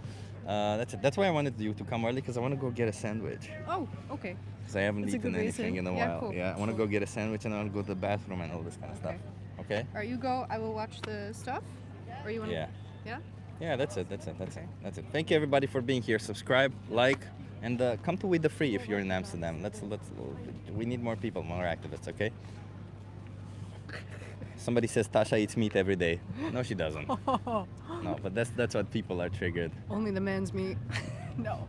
That's it. That's why I wanted you to come early, because I want to go get a sandwich. Oh, okay. Because I haven't eaten anything in a while. Cool. Yeah, I want to go get a sandwich and I want to go to the bathroom and all this kind of stuff. Okay? All right, you go. I will watch the stuff. Or you want to? Yeah. Yeah? Yeah, that's it. That's it. Thank you, everybody, for being here. Subscribe, like, and come to We the Free if you're in Amsterdam. We need more people, more activists, okay? Somebody says Tasha eats meat every day. No, she doesn't. No, but that's what people are triggered. Only the man's meat. No.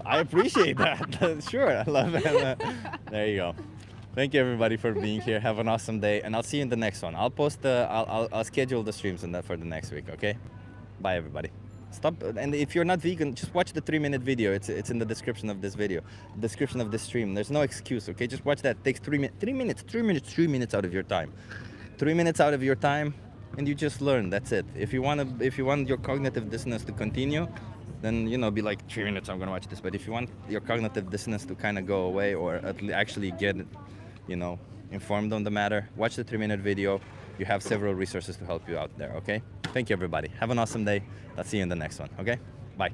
I appreciate that. Sure, I love it. There you go. Thank you, everybody, for being here. Have an awesome day, and I'll see you in the next one. I'll post I'll schedule the streams and that for the next week. Okay? Bye, everybody. Stop, and if you're not vegan, just watch the 3-minute video. It's in the description of this video, description of this stream. There's no excuse. Okay? Just watch that. It takes 3 minutes out of your time. 3 minutes out of your time, and you just learn. That's it. If you want your cognitive dissonance to continue, then be like 3 minutes. I'm gonna watch this. But if you want your cognitive dissonance to kind of go away, or actually get, informed on the matter, watch the 3-minute video. You have several resources to help you out there. Okay? Thank you, everybody. Have an awesome day. I'll see you in the next one. Okay? Bye.